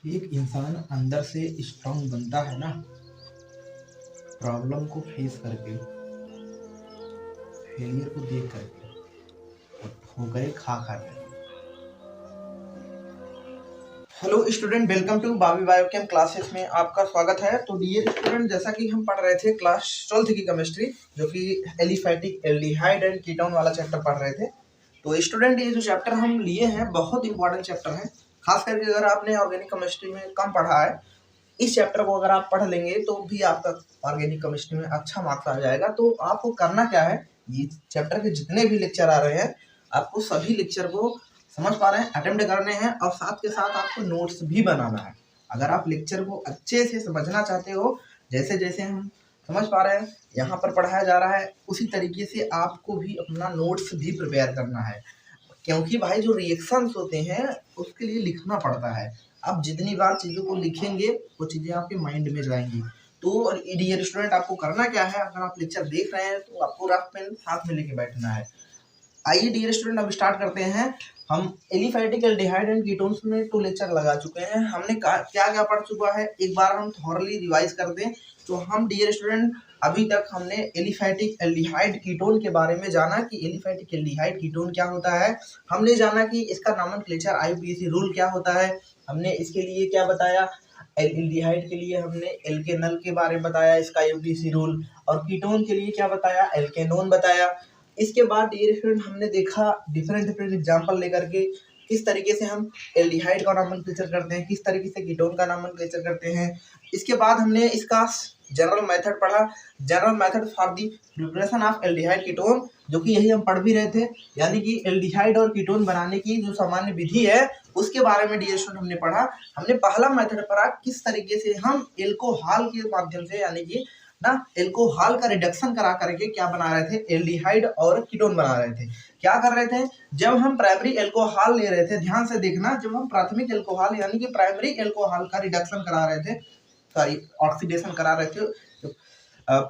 एक इंसान अंदर से स्ट्रांग बनता है ना, प्रॉब्लम को फेस करके, फेलियर को देख करके, और ठोकरें खा खा करके। हेलो स्टूडेंट, वेलकम टू बाबी बायोकेम क्लासेस में आपका स्वागत है। तो डियर स्टूडेंट, जैसा कि हम पढ़ रहे थे क्लास 12th की केमिस्ट्री, जो कि एलिफैटिक एल्डिहाइड एंड कीटोन वाला चैप्टर पढ़ रहे थे। तो स्टूडेंट, ये जो चैप्टर हम लिए हैं बहुत इंपॉर्टेंट चैप्टर है। खास करके अगर आपने ऑर्गेनिक केमिस्ट्री में कम पढ़ा है, इस चैप्टर को अगर आप पढ़ लेंगे तो भी आपका ऑर्गेनिक केमिस्ट्री में अच्छा मार्क्स आ जाएगा। तो आपको करना क्या है, ये चैप्टर के जितने भी लेक्चर आ रहे हैं आपको सभी लेक्चर को समझ पा रहे हैं, अटेम्प्ट करने हैं, और साथ के साथ आपको नोट्स भी बनाना है। अगर आप लेक्चर को अच्छे से समझना चाहते हो, जैसे जैसे हम समझ पा रहे हैं यहाँ पर पढ़ाया जा रहा है, उसी तरीके से आपको भी अपना नोट्स भी प्रिपेयर करना है। क्योंकि भाई जो रिएक्शंस होते हैं उसके लिए लिखना पड़ता है। आप जितनी बार चीज़ों को लिखेंगे वो चीज़ें आपके माइंड में जाएंगी। तो डियर स्टूडेंट, आपको करना क्या है, अगर आप लेक्चर देख रहे हैं तो आपको रफ पेन साथ में लेके बैठना है। आइए डियर स्टूडेंट, अब स्टार्ट करते हैं। हम एलिफैटिक एल्डिहाइड एंड कीटोन्स में 2 लेक्चर लगा चुके हैं। हमने क्या क्या पढ़ चुका है, एक बार हम थॉरली रिवाइज कर दें। तो हम डियर स्टूडेंट, अभी तक हमने एलिफैटिक एल्डिहाइड कीटोन के बारे में जाना कि एलिफैटिक एल्डिहाइड कीटोन क्या होता है। हमने जाना कि इसका नोमेनक्लेचर आईयूपीएसी रूल क्या होता है। हमने इसके लिए क्या बताया, एल्डिहाइड के लिए हमने एल्केनल के बारे में बताया, इसका आईयूपीएसी रूल, और कीटोन के लिए क्या बताया, एल्केनोन बताया। इसके बाद डियर स्टूडेंट, हमने देखा डिफरेंट एग्जांपल लेकर के किस तरीके से हम एल्डिहाइड का नोमेनक्लेचर करते हैं, किस तरीके से कीटोन का नोमेनक्लेचर करते हैं। इसके बाद हमने इसका जनरल मेथड पढ़ा, general method for the preparation of aldehyde ketone, जो कि यही हम पढ़ भी रहे थे, यानी कि एल्डिहाइड और कीटोन बनाने की जो सामान्य विधि है उसके बारे में डियर स्टूडेंट हमने पढ़ा। हमने पहला मेथड पढ़ा किस तरीके से हम एल्कोहल के माध्यम से, यानी कि ना एल्कोहल का रिडक्शन करा करके क्या बना रहे थे, एल्डिहाइड और कीटोन बना रहे थे। क्या कर रहे थे, जब हम प्राइमरी एल्कोहल ले रहे थे, ध्यान से देखना, जब हम प्राथमिक एल्कोहल यानी कि प्राइमरी एल्कोहल का रिडक्शन करा रहे थे, सॉरी ऑक्सीडेशन करा रहे थे,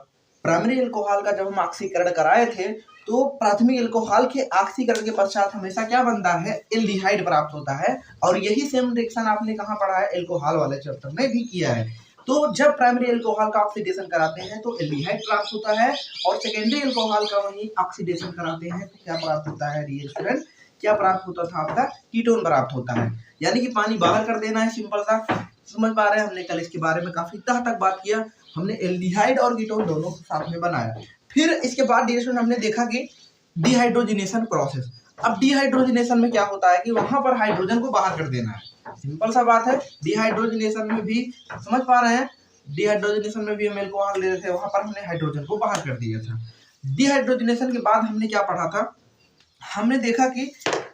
प्राइमरी एल्कोहल का जब हम ऑक्सीकरण कराए थे तो प्राथमिक एल्कोहल के ऑक्सीकरण के पश्चात हमेशा क्या बनता है, एल्डिहाइड प्राप्त होता है। और यही सेम रिएक्शन आपने कहाँ पढ़ा है, एल्कोहल वाले चैप्टर में भी किया है। तो जब प्राइमरी एल्कोहल का ऑक्सीडेशन कराते हैं तो एल्डिहाइड प्राप्त होता है, और सेकेंडरी एल्कोहल का वही ऑक्सीडेशन कराते हैं तो क्या प्राप्त होता है डियर स्टूडेंट, क्या प्राप्त होता था, आपका कीटोन प्राप्त होता है। यानी कि पानी बाहर कर देना है, सिंपल सा। समझ पा रहे हैं, हमने कल इसके बारे में काफी तक बात किया। हमने एल्डिहाइड और कीटोन दोनों साथ में बनाया। फिर इसके बाद डियर स्टूडेंट हमने देखा कि डिहाइड्रोजनेशन प्रोसेस। अब डिहाइड्रोजनेशन में क्या होता है कि वहां पर हाइड्रोजन को बाहर कर देना है, सिंपल सा बात है। डिहाइड्रोजनेशन में भी समझ पा रहे हैं, डिहाइड्रोजनेशन में भी हम एल्कोहल ले रहे थे, वहां पर हमने हाइड्रोजन को बाहर कर दिया था। डिहाइड्रोजनेशन के बाद हमने क्या पढ़ा था, हमने देखा कि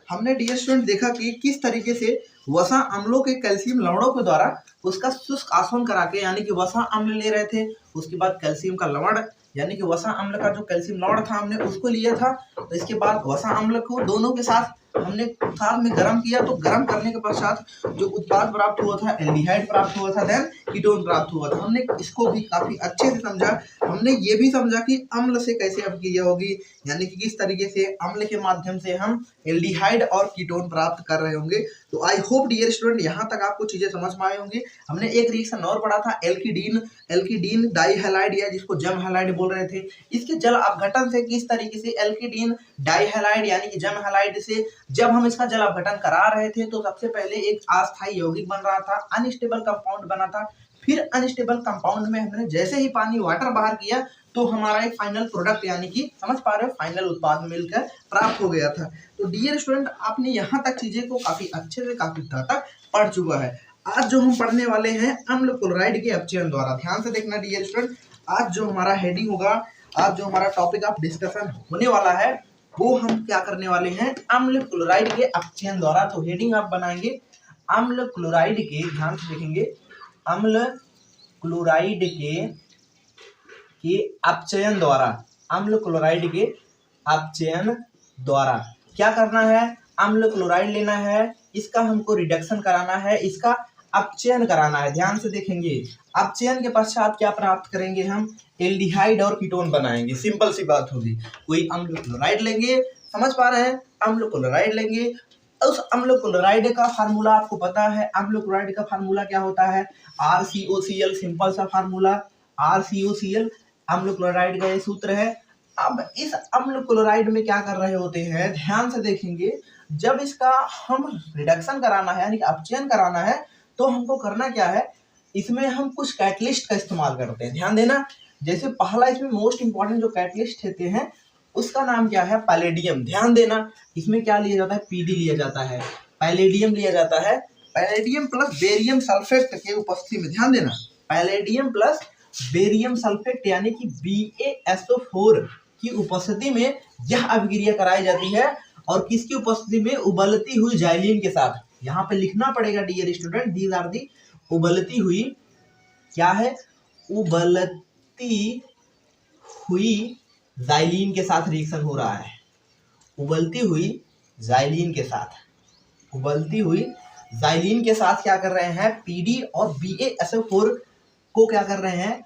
हमने डियर स्टूडेंट देखा कि किस तरीके से वसा अम्लों के कैल्शियम लवणों के द्वारा उसका शुष्क आसवन करा के, यानी कि वसा अम्ल ले रहे थे, उसके बाद कैल्शियम का लवण यानी कि वसा अम्ल का जो कैल्शियम लवण था हमने उसको लिया था। तो इसके बाद वसा अम्ल को दोनों के साथ हमने साथ में गर्म किया, तो गर्म करने के पश्चात जो उत्पाद प्राप्त हुआ था, एल्डिहाइड प्राप्त हुआ था, देन कीटोन प्राप्त हुआ था। हमने इसको भी काफी अच्छे से समझा। हमने ये भी समझा कि अम्ल से कैसे अभिक्रिया होगी, यानी कि किस तरीके से अम्ल के माध्यम से हम एल्डिहाइड और कीटोन प्राप्त कर रहे होंगे। तो आई होप डियर स्टूडेंट यहाँ तक आपको चीजें समझ में आई होंगी। हमने एक रिएक्शन और पढ़ा था, एल्किडीन डाइहैलाइड, या जिसको जम हैलाइड बोल रहे थे। इसके जल अपघटन से किस तरीके से एल्किडीन डाइहैलाइड यानी कि जम हैलाइड से जब हम इसका जल अपघटन करा रहे थे तो सबसे पहले एक अस्थायी यौगिक बन रहा था, अनस्टेबल कंपाउंड बना था। फिर अनस्टेबल कंपाउंड में हमने जैसे ही पानी वाटर बाहर किया तो हमारा एक फाइनल प्रोडक्ट, यानी कि समझ पा रहे हो, फाइनल उत्पाद मिलकर प्राप्त हो गया था। तो डियर स्टूडेंट, आपने यहाँ तक चीजें को काफी अच्छे से काफी तक पढ़ चुका है। आज जो हम पढ़ने वाले हैं अम्ल क्लोराइड के अपचयन द्वारा, ध्यान से देखना डियर स्टूडेंट। आज जो हमारा हेडिंग होगा, आज जो हमारा टॉपिक ऑफ डिस्कशन होने वाला है, वो हम क्या करने वाले हैं, अम्ल क्लोराइड के अपचयन द्वारा। तो हेडिंग आप बनाएंगे अम्ल क्लोराइड के, ध्यान से देखेंगे, अम्ल क्लोराइड के अपचयन द्वारा, अम्ल क्लोराइड के अपचयन द्वारा क्या करना है, अम्ल क्लोराइड लेना है, इसका हमको रिडक्शन कराना है, इसका अपचयन कराना है। ध्यान से देखेंगे, अपचयन के पश्चात क्या प्राप्त करेंगे, हम एल्डिहाइड और कीटोन बनाएंगे। सिंपल सी बात होगी, कोई अम्ल क्लोराइड लेंगे, समझ पा रहे हैं, अम्ल क्लोराइड लेंगे, उस अम्ल क्लोराइड का फार्मूला आपको पता है। अम्ल क्लोराइड का फार्मूला क्या होता है? RCOCl, सिंपल सा फार्मूला RCOCl अम्ल क्लोराइड का ये सूत्र है। अब इस अम्ल क्लोराइड में क्या कर रहे होते हैं, ध्यान से देखेंगे, जब इसका हम रिडक्शन कराना है यानी कि अपचयन कराना है तो हमको करना क्या है, इसमें हम कुछ कैटलिस्ट का इस्तेमाल करते हैं। ध्यान देना, जैसे पहला इसमें मोस्ट इंपॉर्टेंट जो कैटलिस्ट होते हैं उसका नाम क्या है? पैलेडियम। ध्यान देना, इसमें क्या लिया जाता है? PD लिया जाता है, पैलेडियम लिया जाता है। पैलेडियम प्लस बेरियम सल्फेट के उपस्थिति में, ध्यान देना, पैलेडियम प्लस बेरियम सल्फेट यानी कि BaSO4 की उपस्थिति में यह अभिक्रिया कराई जाती है। और किसकी उपस्थिति में? उबलती हुई जाइलिन के साथ। यहाँ पे लिखना पड़ेगा dear student, these are the उबलती हुई, क्या है? उबलती हुई जाइलिन के साथ रिएक्शन हो रहा है। उबलती हुई जाइलिन के साथ, उबलती हुई जाइलिन के साथ क्या कर रहे हैं? PD और BaSO4 को क्या कर रहे हैं?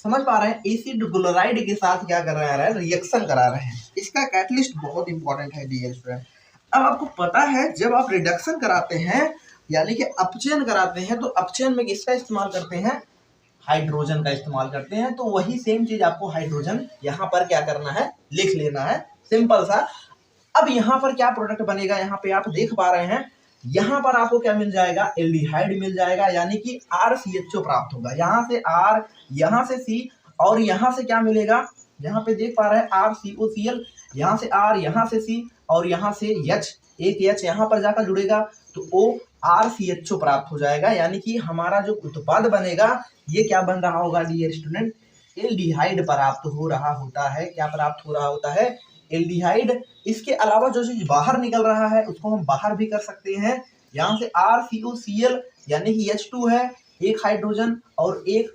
समझ पा रहे हैं? एसिड क्लोराइड के साथ क्या कर रहे हैं? रिएक्शन करा रहे हैं। इसका कैटलिस्ट बहुत इंपॉर्टेंट है डियर स्टूडेंट। अब आपको पता है जब आप रिडक्शन कराते हैं यानी कि अपचयन कराते हैं तो अपचयन में किसका इस्तेमाल करते हैं? हाइड्रोजन का इस्तेमाल करते हैं। तो वही सेम चीज आपको हाइड्रोजन यहाँ पर क्या करना है? लिख लेना है, सिंपल सा। अब यहाँ पर क्या प्रोडक्ट बनेगा? यहाँ पे आप देख पा रहे हैं, यहाँ पर आपको क्या मिल जाएगा? एल्डिहाइड मिल जाएगा यानी कि RCHO प्राप्त होगा। यहाँ से R, यहाँ से C और यहाँ से क्या मिलेगा? यहाँ पे देख पा रहे हैं RCOCl, यहाँ से R, यहाँ से C और यहाँ से H, एक H यहाँ पर जाकर जुड़ेगा तो ORCHO प्राप्त हो जाएगा। यानी कि हमारा जो उत्पाद बनेगा ये क्या बन रहा होगा डियर स्टूडेंट? एल्डिहाइड प्राप्त हो रहा होता है। क्या प्राप्त हो रहा होता है? एल्डिहाइड। इसके अलावा जो चीज बाहर निकल रहा है उसको हम बाहर भी कर सकते हैं। यहाँ से RCOCl यानी कि H2 है, एक हाइड्रोजन और एक,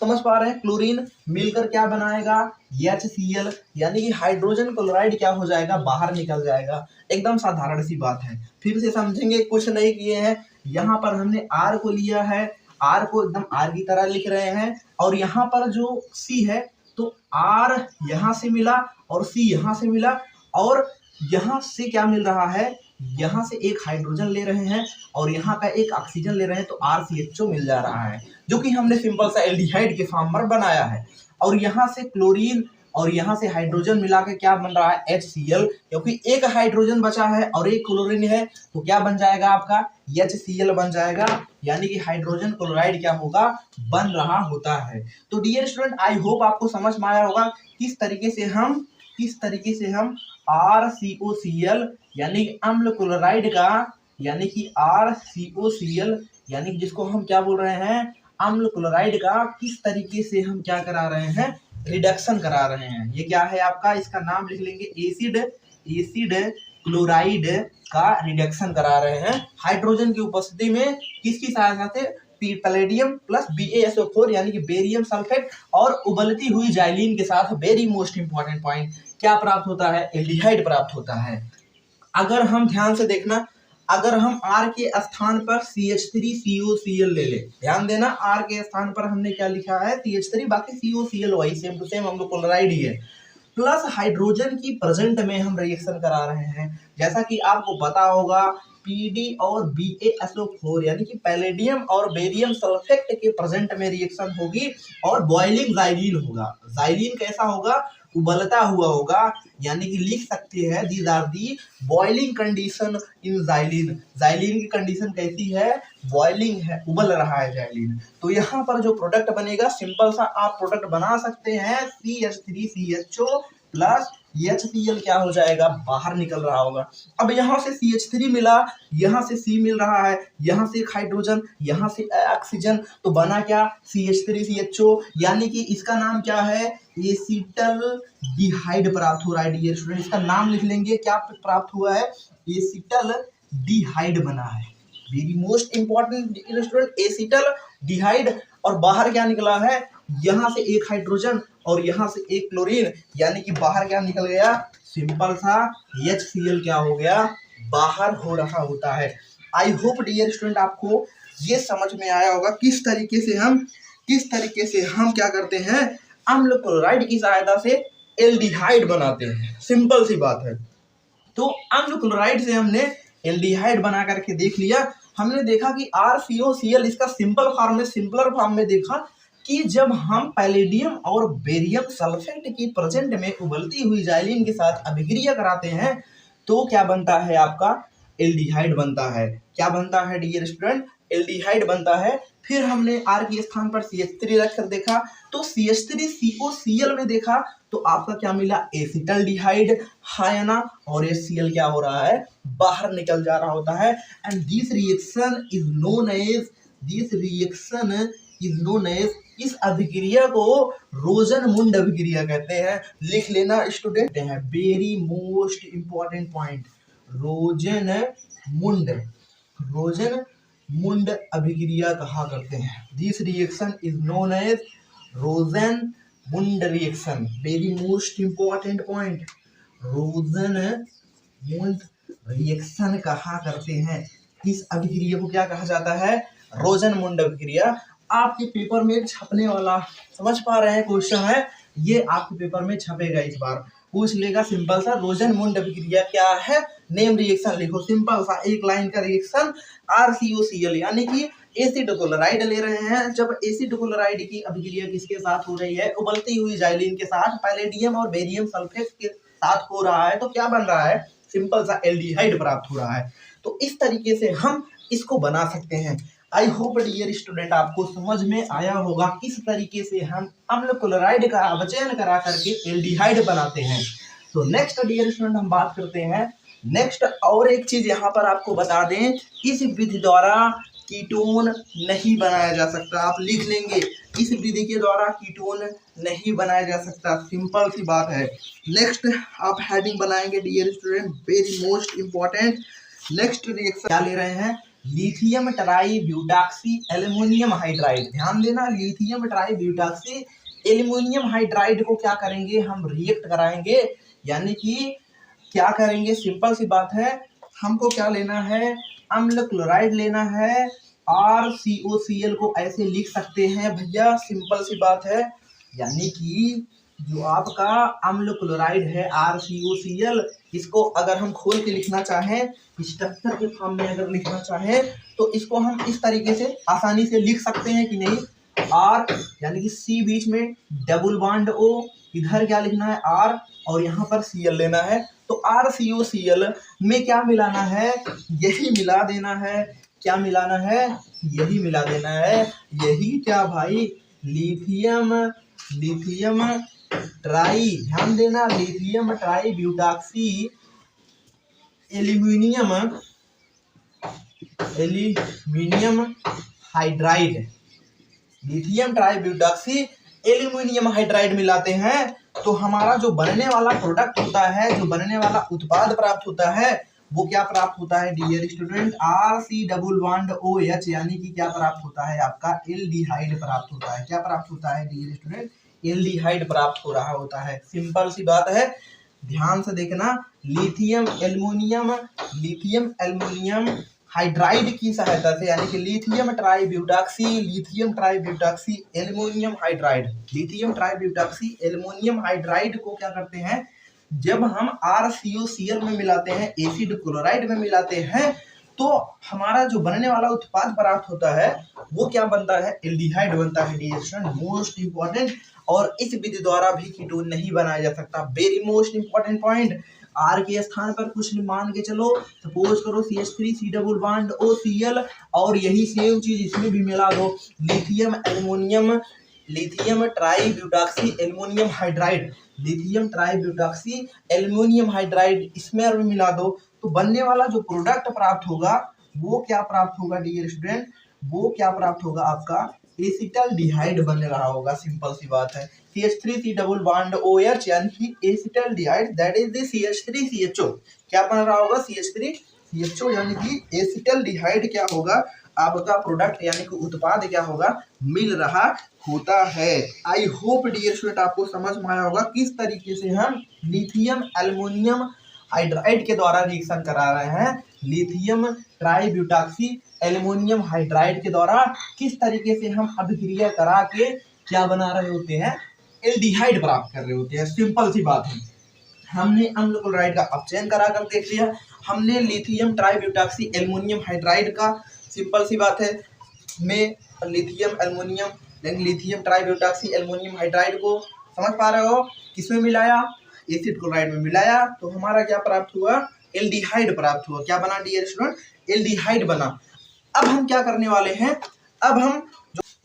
समझ पा रहे हैं, क्लोरीन मिलकर क्या बनाएगा? HCl यानी कि हाइड्रोजन क्लोराइड क्या हो जाएगा? बाहर निकल जाएगा। एकदम साधारण सी बात है, फिर से समझेंगे, कुछ नहीं किए हैं। यहाँ पर हमने R को लिया है, R को एकदम R की तरह लिख रहे हैं और यहाँ पर जो C है तो R यहाँ से मिला और C यहाँ से मिला और यहाँ से क्या मिल रहा है? यहाँ से एक हाइड्रोजन ले रहे हैं और यहाँ का एक ऑक्सीजन ले रहे हैं तो RCHO मिल जा रहा है, जो कि हमने सिंपल सा एल्डिहाइड के फॉर्म पर बनाया है। और यहाँ से क्लोरीन और यहाँ से हाइड्रोजन मिला के क्या बन रहा है? HCl, क्योंकि एक हाइड्रोजन बचा है और एक क्लोरीन है तो क्या बन जाएगा आपका? HCl बन जाएगा। यानी कि हाइड्रोजन क्लोराइड क्या होगा? बन रहा होता है। तो डियर स्टूडेंट, आई होप आपको समझ में आया होगा किस तरीके से हम RCOCl यानी अम्ल क्लोराइड का, यानी कि RCOCl यानी कि जिसको हम क्या बोल रहे हैं? अम्ल क्लोराइड का किस तरीके से हम क्या करा रहे हैं? रिडक्शन करा रहे हैं। ये क्या है आपका? इसका नाम लिख लेंगे, एसिड क्लोराइड का रिडक्शन करा रहे हैं हाइड्रोजन की उपस्थिति में। किसकी सहायता से? पैलेडियम प्लस BaSO4 यानी कि बेरियम सल्फेट और उबलती हुई जाइलिन के साथ। वेरी मोस्ट इंपॉर्टेंट पॉइंट, क्या प्राप्त होता है? एल्डिहाइड प्राप्त होता है। अगर हम ध्यान से देखना, अगर हम R के स्थान पर CH3COCl ले ले, ध्यान देना, R के स्थान पर हमने क्या लिखा है? CH3, बाकी COCl वही सेम टू सेम हम लोग क्लोराइड ही है, प्लस हाइड्रोजन की प्रेजेंट में हम रिएक्शन करा रहे हैं। जैसा कि आपको पता होगा PD और BaSO4 यानी कि पैलेडियम और बेरियम सल्फेट के प्रेजेंट में रिएक्शन होगी और बॉइलिंग जाइलिन होगा। जाइलिन कैसा होगा? उबलता हुआ होगा। यानी कि लिख सकते हैं these are the boiling condition in xylene. Xylene की कंडीशन कैसी है? बॉइलिंग है, उबल रहा है जाइलिन। तो यहाँ पर जो प्रोडक्ट बनेगा, सिंपल सा आप प्रोडक्ट बना सकते हैं, CH3CHO प्लस HCl क्या हो जाएगा? बाहर निकल रहा होगा। अब यहाँ से CH3 मिला, यहाँ से C मिल रहा है, यहाँ से एक हाइड्रोजन, यहाँ से ऑक्सीजन, तो बना क्या? CH3CHO यानी कि इसका नाम क्या है? एसिटल्डिहाइड प्राप्त हो रहा है डियर स्टूडेंट। इसका नाम लिख लेंगे, क्या प्राप्त हुआ है? एसिटल्डिहाइड बना है। Very most important dear student, acetaldehyde. और बाहर क्या निकला है? यहाँ से एक हाइड्रोजन और यहाँ से एक क्लोरीन, यानी कि बाहर क्या निकल गया? सिंपल सा HCl क्या हो गया? बाहर हो रहा होता है। आई होप डियर स्टूडेंट आपको ये समझ में आया होगा किस तरीके से हम क्या करते हैं? अम्ल क्लोराइड की सहायता से एल्डिहाइड बनाते हैं। सिंपल सी बात है। तो अम्ल क्लोराइड से हमने एल्डिहाइड बना करके देख लिया। हमने देखा कि RCOCl इसका सिंपलर फॉर्म में देखा कि जब हम पैलेडियम और बेरियम सल्फेट की प्रेजेंट में उबलती हुई जाइलिन के साथ अभिक्रिया कराते हैं तो क्या बनता है, आपका एल्डिहाइड बनता है। क्या बनता है डियर स्टूडेंट, एल्डिहाइड बनता है। फिर हमने R के स्थान पर CH3 रखकर देखा तो CH3COCl में देखा तो आपका क्या मिला, एसिटल्डिहाइड है ना, और ये Cl क्या हो रहा है, बाहर निकल जा रहा होता है। And this reaction is known as इस अभिक्रिया को रोजन-मुंड अभिक्रिया कहते हैं। लिख लेना स्टूडेंट है, very most important point, Rosenmund अभिक्रिया कहा करते हैं। This reaction is known as Rosenmund reaction, very most important point, Rosenmund reaction कहा करते हैं। इस अभिक्रिया को क्या कहा जाता है, रोजन-मुंड अभिक्रिया। आपके पेपर में छपने वाला, समझ पा रहे हैं, क्वेश्चन है ये आपके पेपर में छपेगा, इस बार पूछ लेगा सिंपल सा, रोजन-मुंड अभिक्रिया क्या है, नेम रिएक्शन लिखो, सिंपल सा एक लाइन का रिएक्शन। RCOCl यानी कि एसिड क्लोराइड ले रहे हैं। जब एसिड क्लोराइड की अभिक्रिया किसके साथ हो रही है, उबलती हुई जाइलिन के साथ पैलेडियम और बेरियम सल्फेट के साथ हो रहा है तो क्या बन रहा है, सिंपल सा एल्डिहाइड प्राप्त हो रहा है। तो इस तरीके से हम इसको बना सकते हैं। आई होप डियर स्टूडेंट आपको समझ में आया होगा किस तरीके से हम अम्ल क्लोराइड का अवचयन करा करके एल्डिहाइड बनाते हैं। तो नेक्स्ट डियर स्टूडेंट हम बात करते हैं, नेक्स्ट और एक चीज यहाँ पर आपको बता दें, इस विधि द्वारा कीटोन नहीं बनाया जा सकता। आप लिख लेंगे, इस विधि के द्वारा कीटोन नहीं बनाया जा सकता, सिंपल सी बात है। नेक्स्ट आप हेडिंग बनाएंगे dear student, very most important. Next reaction क्या ले रहे हैं, lithium tri butoxy aluminium hydride. ध्यान देना, lithium tri butoxy aluminium hydride को क्या करेंगे, हम रिएक्ट कराएंगे, यानी कि क्या करेंगे, सिंपल सी बात है, हमको क्या लेना है, अम्ल क्लोराइड लेना है। RCOCl को ऐसे लिख सकते हैं भैया, सिंपल सी बात है, यानी कि जो आपका अम्ल क्लोराइड है RCOCl, इसको अगर हम खोल के लिखना चाहें, स्ट्रक्चर के फॉर्म में अगर लिखना चाहें तो इसको हम इस तरीके से आसानी से लिख सकते हैं कि नहीं, R यानी कि C बीच में डबल बॉन्ड O, इधर क्या लिखना है R और यहाँ पर Cl लेना है। तो RCOCl में क्या मिलाना है, यही मिला देना है। क्या मिलाना है, यही मिला देना है। यही क्या भाई, लिथियम ट्राई, ध्यान देना, lithium tri butoxy aluminium hydride, lithium tri butoxy aluminium hydride मिलाते हैं तो हमारा जो बनने वाला प्रोडक्ट होता है, जो बनने वाला उत्पाद प्राप्त होता है, वो क्या प्राप्त होता है डियर स्टूडेंट, RC⋅OH, यानी कि क्या प्राप्त होता है, आपका एल्डिहाइड प्राप्त होता है। क्या प्राप्त होता है डियर स्टूडेंट, एल्डिहाइड प्राप्त हो रहा होता है, सिंपल सी बात है। ध्यान से देखना, लिथियम एल्युमिनियम हाइड्राइड की सहायता से, यानी कि लिथियम ट्राईब्यूटाक्सी एल्युमिनियम हाइड्राइड को क्या करते हैं, जब हम RCOCl में मिलाते हैं, एसिड क्लोराइड में मिलाते हैं, तो हमारा जो बनने वाला उत्पाद प्राप्त होता है वो क्या बनता है, एल्डिहाइड बनता है डियर स्टूडेंट, मोस्ट इंपॉर्टेंट। और इस विधि द्वारा भी कीटोन नहीं बनाया जा सकता, very most important point. R के स्थान पर कुछ मान के चलो, सपोज करो CH3C⋅OCl, और यही सेम चीज इसमें भी मिला दो, लिथियम ट्राईब्यूटाक्सी एल्युमिनियम हाइड्राइड इसमें भी मिला दो, तो बनने वाला जो प्रोडक्ट प्राप्त होगा वो क्या प्राप्त होगा डियर स्टूडेंट, वो क्या प्राप्त होगा, आपका एसिटल्डिहाइड बन रहा होगा, सिंपल सी बात है। CH3C⋅OH यानी कि acetaldehyde, that is the CH3CHO, क्या बन रहा होगा, CH3CHO, यानी कि एसिटल्डिहाइड क्या होगा, आपका प्रोडक्ट यानी कि उत्पाद क्या होगा, मिल रहा होता है। आई होप डियर स्टूडेंट आपको समझ में आया होगा किस तरीके से हम लिथियम एल्युमिनियम हाइड्राइड के द्वारा रिएक्शन करा रहे हैं, लिथियम ट्राईब्यूटाक्सी एल्युमिनियम हाइड्राइड के द्वारा किस तरीके से हम अभिक्रिया करा के क्या बना रहे होते हैं, एल्डिहाइड प्राप्त कर रहे होते हैं, सिंपल सी बात है। हमने अम्ल क्लोराइड का अपचयन करा कर देख लिया। हमने लिथियम ट्राइब्यूटॉक्सी एल्युमिनियम हाइड्राइड का, सिंपल सी बात है, में lithium aluminium lithium tributoxy aluminium hydride को समझ पा रहे हो, किसमें मिलाया, एसिड क्लोराइड में मिलाया, तो हमारा क्या प्राप्त हुआ, एल्डिहाइड प्राप्त हुआ। क्या बना डियर स्टूडेंट, एल्डिहाइड बना। अब हम क्या करने वाले हैं, अब हम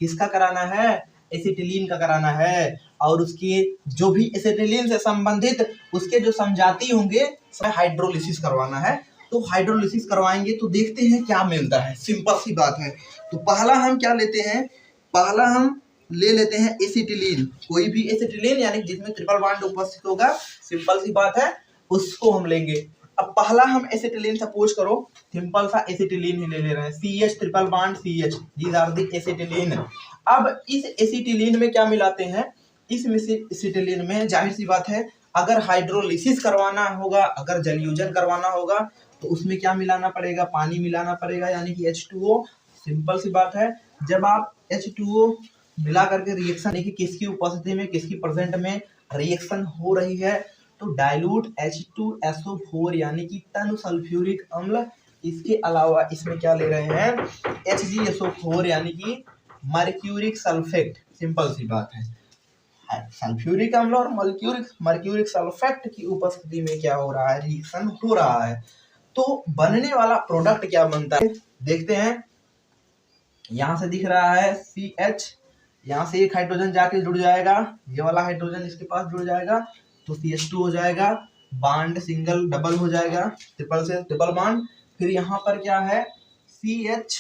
किसका कराना है, एसिटिलीन का कराना है, और उसके जो भी एसिटिलीन से संबंधित उसके जो समझाती होंगे हाइड्रोलिसिस करवाना है। तो हाइड्रोलिसिस करवाएंगे तो देखते हैं क्या मिलता है, सिंपल सी बात है। तो पहला हम क्या लेते हैं, पहला हम ले लेते हैं एसिटिलीन, कोई भी एसिटिलीन यानी जिसमें ट्रिपल बॉन्ड उपस्थित होगा, सिंपल सी बात है, उसको हम लेंगे। अब पहला हम एसिटिलीन, सपोज करो सिंपल सा एसिटिलीन ही ले रहे हैं, CH triple bond CH, these are the acetylene. अब इस एसिटिलीन में क्या मिलाते हैं, इस एसिटिलीन में जाहिर सी बात है अगर हाइड्रोलिसिस करवाना होगा, अगर जलयोजन करवाना होगा तो उसमें क्या मिलाना पड़ेगा, पानी मिलाना पड़ेगा, यानी कि H2O। सिंपल सी बात है, जब आप H2O मिला करके रिएक्शन देखिए किसकी उपस्थिति में, किसकी प्रेजेंट में रिएक्शन हो रही है, तो डाइल्यूट H2SO4 यानी कि तनु सल्फ्यूरिक अम्ल, इसके अलावा इसमें क्या ले रहे हैं, HgSO4 यानी कि मर्क्यूरिक सल्फेट। सिंपल सी बात है, सल्फ्यूरिक अम्ल और मर्क्यूरिक सल्फेट की उपस्थिति में क्या हो रहा है, रिएक्शन हो रहा है। तो बनने वाला प्रोडक्ट क्या बनता है, देखते हैं। यहां से दिख रहा है CH, यहाँ से एक हाइड्रोजन जाके जुड़ जाएगा, ये वाला हाइड्रोजन इसके पास जुड़ जाएगा तो CH2 हो जाएगा, बॉन्ड सिंगल डबल हो जाएगा, ट्रिपल से ट्रिपल बॉन्ड। फिर यहाँ पर क्या है CH,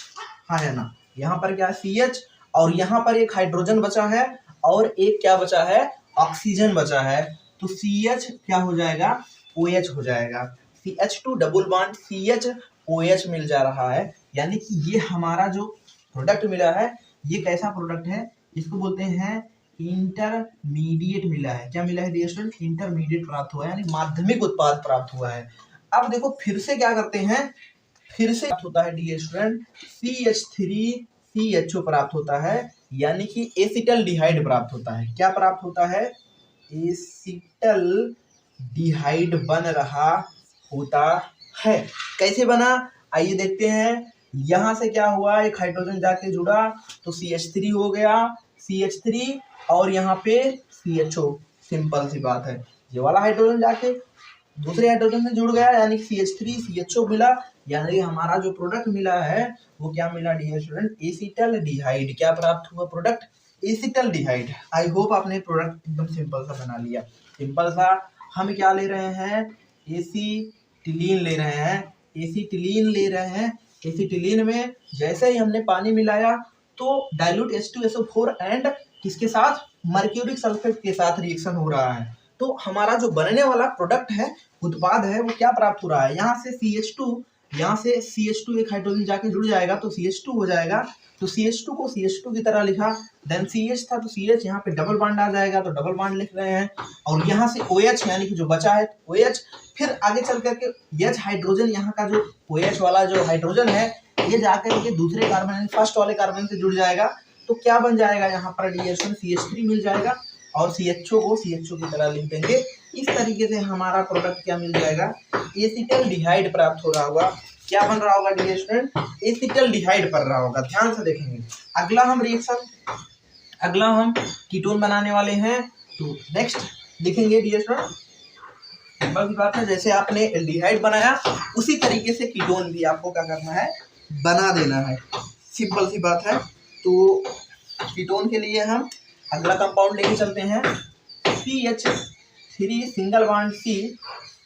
हाँ है ना, यहाँ पर क्या है CH, और यहाँ पर एक हाइड्रोजन बचा है और एक क्या बचा है, ऑक्सीजन बचा है, तो CH क्या हो जाएगा, OH हो जाएगा, CH2 double bond CH OH मिल जा रहा है। यानी कि ये हमारा जो प्रोडक्ट मिला है, ये कैसा प्रोडक्ट है, इसको बोलते हैं इंटरमीडिएट मिला है। क्या मिला है डियर स्टूडेंट, इंटरमीडिएट प्राप्त हुआ है, यानी माध्यमिक उत्पाद प्राप्त हुआ है। अब देखो फिर से क्या करते हैं, फिर से होता है डियर स्टूडेंट CH3CHO प्राप्त होता है, यानी कि एसिटल्डिहाइड प्राप्त होता है। क्या प्राप्त होता है, एसिटल्डिहाइड बन रहा होता है। कैसे बना, आइए देखते हैं। यहाँ से क्या हुआ, एक हाइड्रोजन जाके जुड़ा तो CH3 हो गया, CH3 और यहाँ पे CHO, सिंपल सी बात है, ये वाला हाइड्रोजन जाके दूसरे हाइड्रोजन से जुड़ गया, यानी CH3 CHO मिला, यानी हमारा जो प्रोडक्ट मिला है वो क्या मिला डियर स्टूडेंट, एसिटल्डिहाइड। क्या प्राप्त हुआ प्रोडक्ट, एसिटल्डिहाइड। आई होप आपने प्रोडक्ट एकदम सिंपल सा बना लिया। सिंपल सा हम क्या ले रहे हैं, एसिटिलीन ले रहे हैं, एसिटिलीन ले रहे हैं। एसिटिलीन में जैसे ही हमने पानी मिलाया तो डाइल्यूट H2SO4 एंड किसके साथ, मर्क्यूरिक सल्फेट के साथ रिएक्शन हो रहा है। तो हमारा जो बनने वाला प्रोडक्ट है, उत्पाद है, वो क्या प्राप्त हो रहा है, यहाँ से CH2, यहाँ से CH2 एक हाइड्रोजन जाके जुड़ जाएगा तो CH2 हो जाएगा, तो CH2 को CH2 की तरह लिखा, देन CH था तो CH, यहाँ पे डबल बॉन्ड आ जाएगा तो डबल बॉन्ड लिख रहे हैं, और यहाँ से OH यानी कि जो बचा है OH, फिर आगे चल करके H हाइड्रोजन, यहाँ का जो OH वाला जो हाइड्रोजन है ये जाकर के दूसरे कार्बन, फर्स्ट वाले कार्बन से जुड़ जाएगा, तो क्या बन जाएगा, यहाँ पर डिएशन CH3 मिल जाएगा और CHO को CHO की तरह लिख देंगे। इस तरीके से हमारा प्रोडक्ट क्या मिल जाएगा, एसिटल्डिहाइड प्राप्त हो रहा होगा। क्या बन रहा होगा डियर स्टूडेंट, एसिटल्डिहाइड बन रहा होगा। ध्यान से देखेंगे, अगला हम कीटोन बनाने वाले हैं, तो नेक्स्ट देखेंगे डियर स्टूडेंट। सिंपल सी बात है, जैसे आपने एल्डिहाइड बनाया उसी तरीके से कीटोन भी आपको क्या करना है, बना देना है। सिंपल सी बात है। तो कीटोन के लिए हम अगला कंपाउंड लेके चलते हैं, CH3 single bond C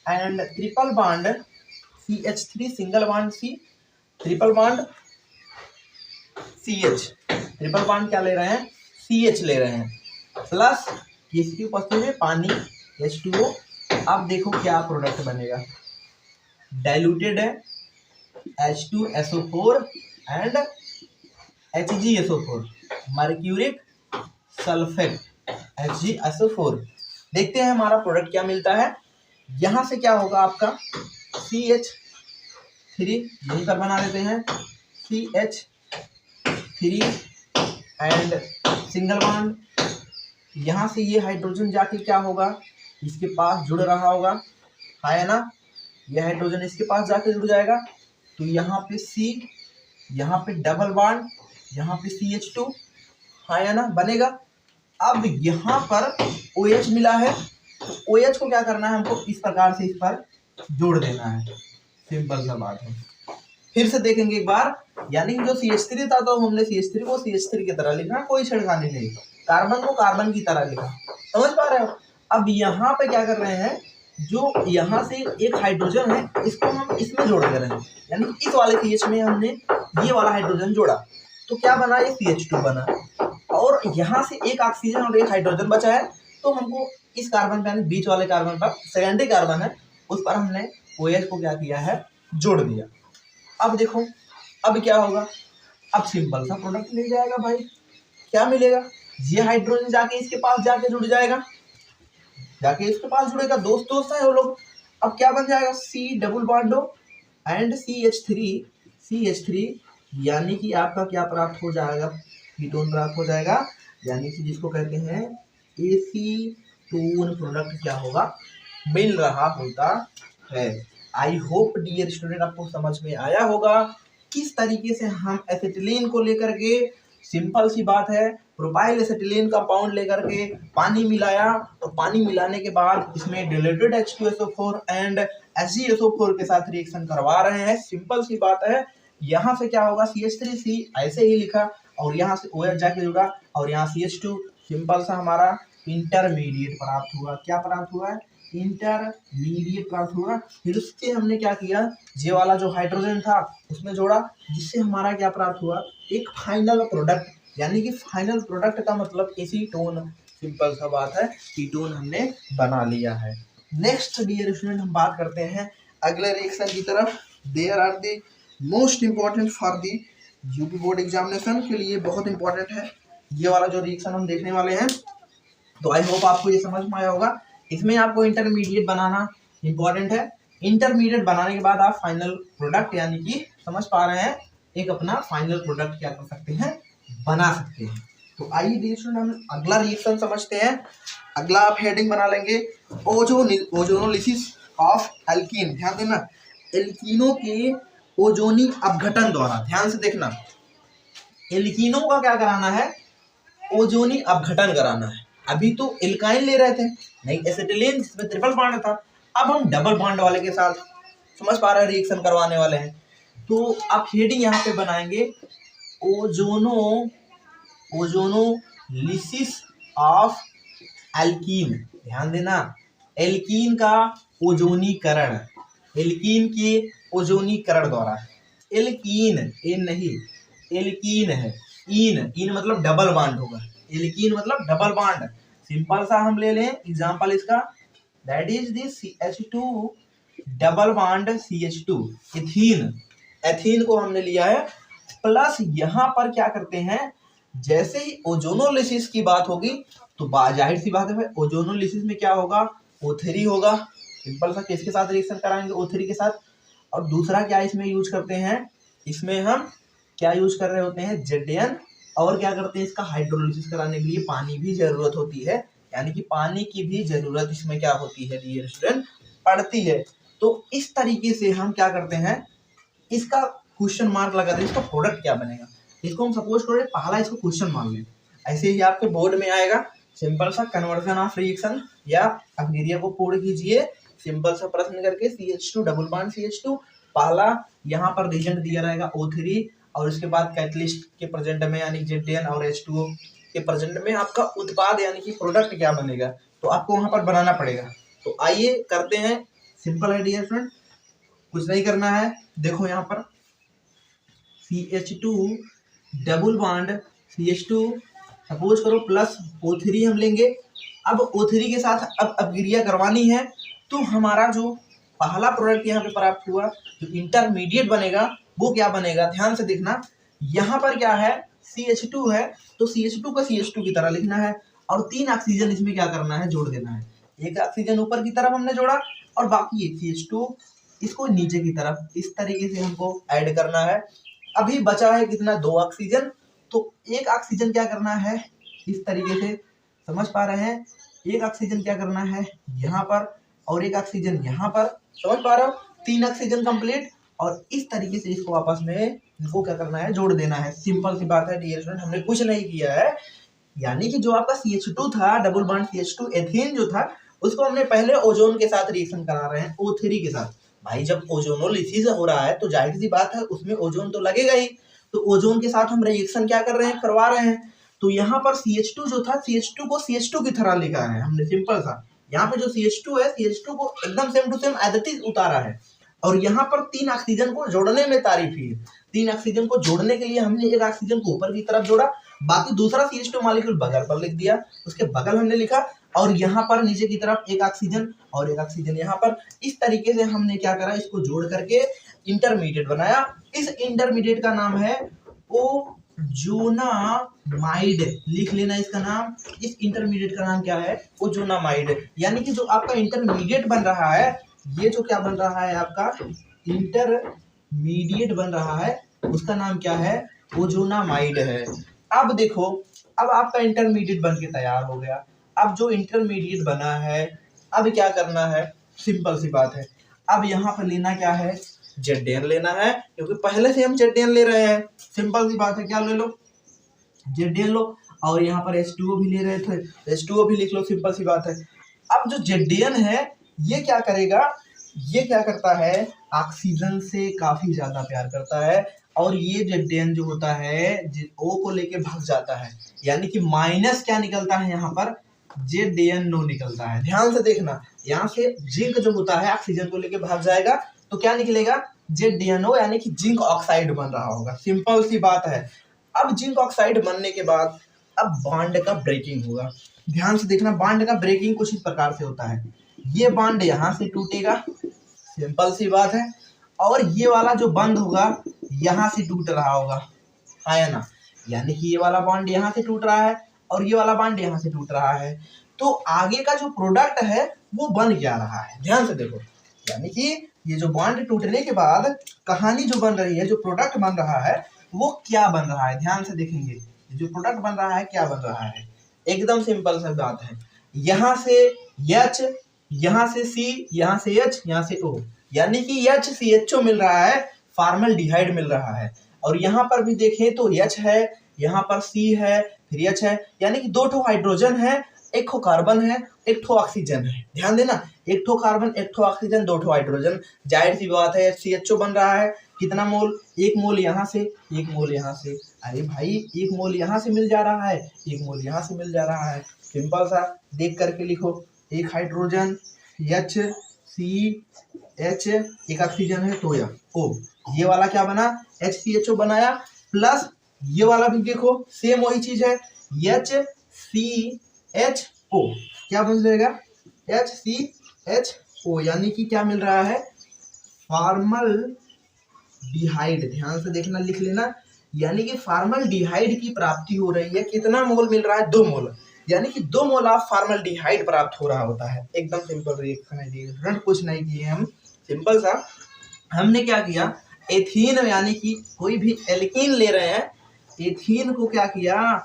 and triple bond CH3 single bond C, triple bond CH, triple bond क्या ले रहे हैं, CH ले रहे हैं, प्लस किसकी उपस्थिति में, पानी H2O। अब देखो क्या प्रोडक्ट बनेगा, डाइल्यूटेड है H2SO4 and HgSO4, mercuric sulphate HgSO4। देखते हैं हमारा प्रोडक्ट क्या मिलता है। यहाँ से क्या होगा आपका CH3, यहीं पर बना देते हैं CH3 एंड सिंगल बॉन्ड, यहाँ से ये हाइड्रोजन जाके क्या होगा, इसके पास जुड़ रहा होगा, है ना। यह हाइड्रोजन इसके पास जाके जुड़ जाएगा, तो यहाँ पे C, यहाँ पे डबल बॉन्ड, यहाँ पे CH2, है ना, बनेगा। अब यहाँ पर OH मिला है, तो OH को क्या करना है, हमको इस प्रकार से इस पर जोड़ देना है। सिंपल सा बात है। फिर से देखेंगे एक बार, यानी जो CH3 था तो हमने CH3 को CH3 की तरह लिखा, कोई छेड़खानी नहीं, कार्बन को कार्बन की तरह लिखा। समझ पा रहे हो। अब यहाँ पे क्या कर रहे हैं, जो यहाँ से एक हाइड्रोजन है इसको हम इसमें जोड़ दे रहे हैं, यानी इस वाले CH में हमने ये वाला हाइड्रोजन जोड़ा, तो क्या बना, ये CH2 बना। और यहाँ से एक ऑक्सीजन और एक हाइड्रोजन बचा है, तो हमको इस कार्बन पे, बीच वाले कार्बन पर, सेकेंडरी कार्बन है उस पर हमने OH को क्या किया है, जोड़ दिया। अब देखो, अब क्या होगा, अब सिंपल सा प्रोडक्ट मिल जाएगा भाई। क्या मिलेगा, ये हाइड्रोजन जाके इसके पास जाके जुड़ जाएगा, जाके इसके पास जुड़ेगा, दोस्त दोस्त है वो लोग। अब क्या बन जाएगा, C double bond and CH3, यानी कि आपका क्या प्राप्त हो जाएगा, कीटोन प्राप्त हो जाएगा, यानी कि जिसको कहते हैं एसीटोन प्रोडक्ट क्या होगा, मिल रहा होता है। आई होप डियर स्टूडेंट आपको समझ में आया होगा किस तरीके से हम एसिटिलीन को लेकर के, सिंपल सी बात है, प्रोपाइल एसिटिलीन कंपाउंड लेकर के पानी मिलाया, और पानी मिलाने के बाद इसमें डिलेटेड H2SO4 एंड HgSO4 के साथ रिएक्शन करवा रहे हैं। सिंपल सी बात है, यहाँ से क्या होगा, CH3C ऐसे ही लिखा, और यहाँ से OH जाके जुड़ा, और यहाँ CH2, सिंपल सा हमारा इंटरमीडिएट प्राप्त हुआ। क्या प्राप्त हुआ है, इंटरमीडिएट प्राप्त हुआ। फिर उससे हमने क्या किया, ये वाला जो हाइड्रोजन था उसमें जोड़ा, जिससे हमारा क्या प्राप्त हुआ, एक फाइनल प्रोडक्ट, यानी कि फाइनल प्रोडक्ट का मतलब एसीटोन। सिंपल सा बात है, कीटोन हमने बना लिया है। नेक्स्ट डियर स्टूडेंट हम बात करते हैं अगले रिएक्शन की तरफ। There are the most important for the UP board examination के लिए बहुत इंपॉर्टेंट है ये वाला जो रिएक्शन हम देखने वाले हैं। तो आई होप आपको ये समझ में आया होगा। इसमें आपको इंटरमीडिएट बनाना इंपॉर्टेंट है। इंटरमीडिएट बनाने के बाद आप फाइनल प्रोडक्ट, यानी कि समझ पा रहे हैं, एक अपना फाइनल प्रोडक्ट क्या कर सकते हैं, बना सकते हैं। तो आइए डियर स्टूडेंट हम अगला रिएक्शन समझते हैं। अगला आप हेडिंग बना लेंगे, ओजोनोलिसिस ऑफ एल्कीन। ध्यान देना, एल्कीनों के ओजोनी अपघटन द्वारा, ध्यान से देखना, एल्कीनों का क्या कराना है, ओजोनी अपघटन कराना है। अभी तो एल्काइन ले रहे थे, नहीं एसिटिलीन जिसमें ट्रिपल बॉन्ड था, अब हम डबल बॉन्ड वाले के साथ, समझ पा रहे हैं, रिएक्शन करवाने वाले हैं। तो आप हेडिंग यहाँ पे बनाएंगे, ओजोनोलिसिस ऑफ एल्कीन। ध्यान देना, एल्कीन का ओजोनीकरण, एल्कीन के ओजोनीकरण द्वारा। एल्कीन, एन नहीं, एल्कीन है, इन मतलब डबल बॉन्ड होगा, एल्कीन मतलब डबल बॉन्ड। सिंपल सा हम ले लें एग्जांपल इसका, that is this CH2 double bond CH2, ethene, ethene को हमने लिया है। प्लस यहाँ पर क्या करते हैं, जैसे ही ओजोनोलिसिस की बात होगी तो जाहिर सी बात है, ओजोनोलिसिस में क्या होगा, O3 होगा। सिंपल सा किसके साथ रिएक्शन कराएंगे, O3 के साथ। और दूसरा क्या इसमें यूज करते हैं, इसमें हम क्या यूज कर रहे होते हैं, ZN। और क्या करते हैं, इसका हाइड्रोलिसिस कराने के लिए पानी भी जरूरत होती है, यानी कि पानी की भी जरूरत इसमें क्या होती है डियर स्टूडेंट, पड़ती है। तो इस तरीके से हम क्या करते हैं, इसका क्वेश्चन मार्क लगाते हैं, इसका प्रोडक्ट क्या बनेगा। इसको हम सपोज करें पहला इसको क्वेश्चन मान लें, ऐसे ही आपके बोर्ड में आएगा, सिंपल सा कन्वर्जन ऑफ रिएक्शन, या अभिक्रिया को पूर्ण कीजिए, सिंपल सा प्रश्न करके CH2 डबल बॉन्ड CH2, पहला यहाँ पर रीजेंट दिया रहेगा O3, और उसके बाद कैटलिस्ट के प्रेजेंट में यानी ZN और H2O के प्रेजेंट में आपका उत्पाद यानी कि प्रोडक्ट क्या बनेगा, तो आपको वहां पर बनाना पड़ेगा। तो आइए करते हैं, सिंपल है डियर फ्रेंड, कुछ नहीं करना है। देखो यहाँ पर CH2 double bond CH2 suppose करो प्लस O3 हम लेंगे। अब O3 के साथ अब अपक्रिया करवानी है, तो हमारा जो पहला प्रोडक्ट यहाँ पे प्राप्त हुआ, जो इंटरमीडिएट बनेगा वो क्या बनेगा, ध्यान से देखना। यहाँ पर क्या है, CH2 है, तो CH2 को CH2 की तरह लिखना है, और 3 ऑक्सीजन इसमें क्या करना है, जोड़ देना है। एक ऑक्सीजन ऊपर की तरफ हमने जोड़ा, और बाकी एक CH2 इसको नीचे की तरफ, इस तरीके से हमको ऐड करना है। अभी बचा है कितना, 2 ऑक्सीजन, तो एक ऑक्सीजन क्या करना है, इस तरीके से, समझ पा रहे हैं, एक ऑक्सीजन क्या करना है यहाँ पर और एक ऑक्सीजन यहाँ पर, समझ पा रहे हो, 3 ऑक्सीजन कंप्लीट। और इस तरीके से इसको आपस में इनको क्या करना है, जोड़ देना है। सिंपल सी बात है डियर स्टूडेंट, हमने कुछ नहीं किया है। यानी कि जो आपका CH2 था, डबल बॉन्ड CH2 एथेन जो था, उसको हमने पहले ओजोन के साथ रिएक्शन करा रहे हैं, O3 के साथ। भाई जब ओजोनोलिसिस हो रहा है तो जाहिर सी बात है उसमें ओजोन तो लगेगा ही, तो ओजोन के साथ हम रिएक्शन क्या कर रहे हैं, करवा रहे हैं। तो यहाँ पर CH2 जो था, CH2 को CH2 की तरह लिखा है हमने, सिंपल सा। यहाँ पे जो CH2 है, CH2 को एकदम same to same as it is उतारा है। और यहाँ पर 3 ऑक्सीजन को जोड़ने में तारीफ ही है। 3 ऑक्सीजन को जोड़ने के लिए हमने एक ऑक्सीजन को ऊपर की तरफ जोड़ा, बाकी दूसरा CH2 मॉलिक्यूल बगल पर लिख दिया, उसके बगल हमने लिखा, और यहाँ पर नीचे की तरफ एक ऑक्सीजन और एक ऑक्सीजन यहाँ पर। इस तरीके से हमने क्या करा, इसको जोड़ करके इंटरमीडिएट बनाया। इस इंटरमीडिएट का नाम है ओजोनामाइड, लिख लेना इसका नाम। इस इंटरमीडिएट का नाम क्या है, ओजोनामाइड। यानी कि जो आपका इंटरमीडिएट बन रहा है, ये जो क्या बन रहा है आपका इंटरमीडिएट बन रहा है, उसका नाम क्या है, ओजोनामाइड है। अब देखो, अब आपका इंटरमीडिएट बन के तैयार हो गया। अब जो इंटरमीडिएट बना है, अब क्या करना है, सिंपल सी बात है। अब यहाँ पर लेना क्या है, ZN लेना है, क्योंकि पहले से हम ZN ले रहे हैं। सिंपल सी बात है, क्या ले लो, ZN लो। और यहाँ पर H2O भी ले रहे थे, H2O भी लिख लो, सिंपल सी बात है। अब जो ZN है, ये क्या करेगा, ये क्या करता है, ऑक्सीजन से काफी ज्यादा प्यार करता है। और ये ZN जो होता है, O को लेके भाग जाता है। यानी कि माइनस क्या निकलता है यहाँ पर, ZNO निकलता है। ध्यान से देखना, यहाँ से जिंक जो होता है ऑक्सीजन को लेके भाग जाएगा, तो क्या निकलेगा, ZNO, यानी कि जिंक ऑक्साइड बन रहा होगा। सिंपल सी बात है। अब जिंक ऑक्साइड बनने के बाद अब बॉन्ड का ब्रेकिंग होगा। ध्यान से देखना, बॉन्ड का ब्रेकिंग कुछ इस प्रकार से होता है। ये बॉन्ड यहाँ से टूटेगा, सिंपल सी बात है, और ये वाला जो बंद होगा यहाँ से टूट रहा होगा, है ना। यानी कि ये वाला बॉन्ड यहाँ से टूट रहा है और ये वाला बॉन्ड यहाँ से टूट रहा है। तो आगे का जो प्रोडक्ट है वो बन क्या रहा है, ध्यान से देखो। यानी कि ये जो बॉन्ड टूटने के बाद कहानी जो बन रही है, जो प्रोडक्ट बन रहा है, वो क्या बन रहा है, ध्यान से देखेंगे। जो प्रोडक्ट बन रहा है, क्या बन रहा है, एकदम सिंपल सा बात है। यहाँ से H, यहाँ से C, यहाँ से H, यहाँ से O, यानी कि HCHO मिल रहा है, फॉर्मल्डिहाइड मिल रहा है। और यहाँ पर भी देखें तो H है, यहाँ पर C है, फिर H है, यानी कि 2 ठो हाइड्रोजन है, 1 ठो कार्बन है, 1 ठो ऑक्सीजन है। ध्यान देना, 1 ठो कार्बन, 1 ठो ऑक्सीजन, 2 ठो हाइड्रोजन। जाहिर सी बात है HCHO बन रहा है। कितना मोल, 1 मोल यहाँ से, 1 मोल यहाँ से। अरे भाई 1 मोल यहाँ से मिल जा रहा है, 1 मोल यहाँ से मिल जा रहा है। सिंपल सा देख करके लिखो, 1 हाइड्रोजन, HCH, 1 ऑक्सीजन है तो या O, ये वाला क्या बना, HCHO बनाया, प्लस ये वाला भी देखो सेम वही चीज है, HCHO, क्या बन जाएगा, HCHO, यानी कि क्या मिल रहा है, फॉर्मल्डिहाइड। ध्यान से देखना, लिख लेना, यानी कि फॉर्मल्डिहाइड की प्राप्ति हो रही है। कितना मोल मिल रहा है, 2 मोल, यानी कि 2 मोल ऑफ फॉर्मल्डिहाइड प्राप्त हो रहा होता है। एकदम सिंपल रिएक्शन है, कुछ नहीं किए हम, सिंपल सा। हमने क्या किया, एथीन, यानी कि कोई भी एल्कीन ले रहे हैं, एथीन को क्या किया,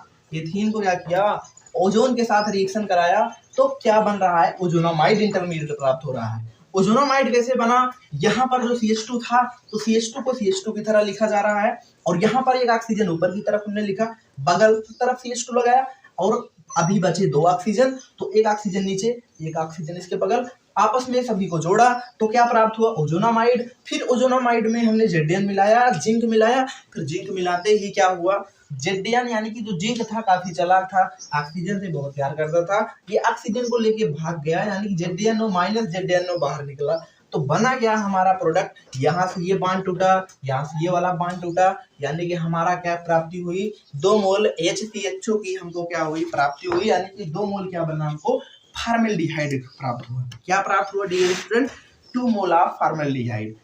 ओजोन के साथ रिएक्शन कराया, तो क्या बन रहा है, ओजोनामाइड इंटरमीडिएट प्राप्त हो रहा है। ओजोनामाइड कैसे बना, यहाँ पर जो CH2 था, तो CH2 को CH2 की तरह लिखा जा रहा है, और यहाँ पर एक ऑक्सीजन ऊपर की तरफ हमने लिखा, बगल की तरफ CH2 लगाया, और अभी बचे 2 ऑक्सीजन, तो 1 ऑक्सीजन नीचे, 1 ऑक्सीजन इसके बगल, आपस में सभी को जोड़ा, तो क्या प्राप्त हुआ, ओजोनामाइड। फिर ओजोनामाइड में हमने ZN मिलाया, जिंक मिलाया, फिर जिंक मिलाते ही क्या हुआ, ZN, यानी कि जो जिंक था काफी चालाक था, ऑक्सीजन से बहुत प्यार करता था, ये ऑक्सीजन को लेके भाग गया, यानी कि ZNO माइनस ZNO बाहर निकला। तो बना क्या हमारा प्रोडक्ट, यहाँ से ये बॉन्ड टूटा, यहाँ से ये वाला बॉन्ड टूटा, यानी कि हमारा क्या प्राप्ति हुई, 2 मोल HCHO की हमको क्या हुई, प्राप्ति हुई। यानी कि 2 मोल क्या बना, हमको फॉर्मल्डिहाइड प्राप्त हुआ। क्या प्राप्त हुआ dear student, 2 mole of formaldehyde.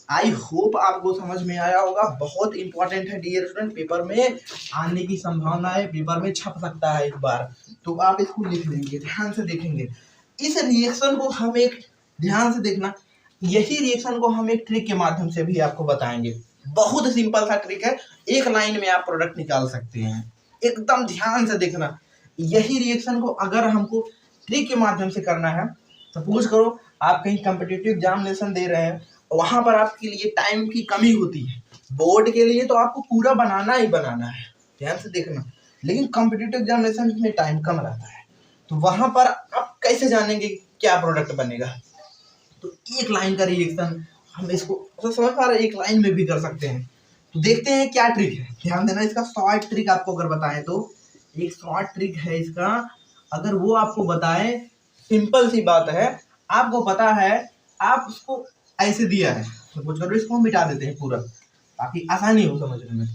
I hope आपको समझ में आया होगा। बहुत इंपॉर्टेंट है डियर स्टूडेंट, पेपर में आने की संभावना है, पेपर में छप सकता है एक बार, तो आप इसको लिख लेंगे, ध्यान से देखेंगे। इस रिएक्शन को हम एक, ध्यान से देखना, यही रिएक्शन को हम एक ट्रिक के माध्यम से भी आपको बताएंगे। बहुत सिंपल सा ट्रिक है, एक लाइन में आप प्रोडक्ट निकाल सकते हैं। एकदम ध्यान से देखना, यही रिएक्शन को अगर हमको ट्रिक के माध्यम से करना है। सपोज करो आप कहीं कम्पिटिटिव एग्जामिनेशन दे रहे हैं, वहां पर आपके लिए टाइम की कमी होती है। बोर्ड के लिए तो आपको पूरा बनाना ही बनाना है, ध्यान से देखना, लेकिन कॉम्पिटिटिव एग्जामिनेशन में टाइम कम रहता है, तो वहां पर आप कैसे जानेंगे क्या प्रोडक्ट बनेगा। तो एक लाइन का रिएक्शन हम इसको समझ पा रहे हैं, एक लाइन में भी कर सकते हैं। तो देखते हैं क्या ट्रिक है, ध्यान देना। इसका शॉर्ट ट्रिक आपको अगर बताएं तो एक शॉर्ट ट्रिक है इसका, अगर वो आपको बताएं, सिंपल सी बात है, आपको पता है, आप उसको ऐसे दिया है, तो कुछ करो इसको मिटा देते हैं पूरा ताकि आसानी हो समझने में।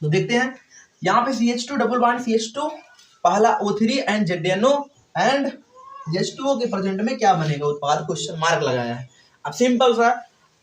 तो देखते हैं यहाँ पे CH2 डबल बॉन्ड CH2 पहला O3 and ZNO and H2O के प्रेजेंट में क्या बनेगा उत्पाद, क्वेश्चन मार्क लगाया है। अब सिंपल सा,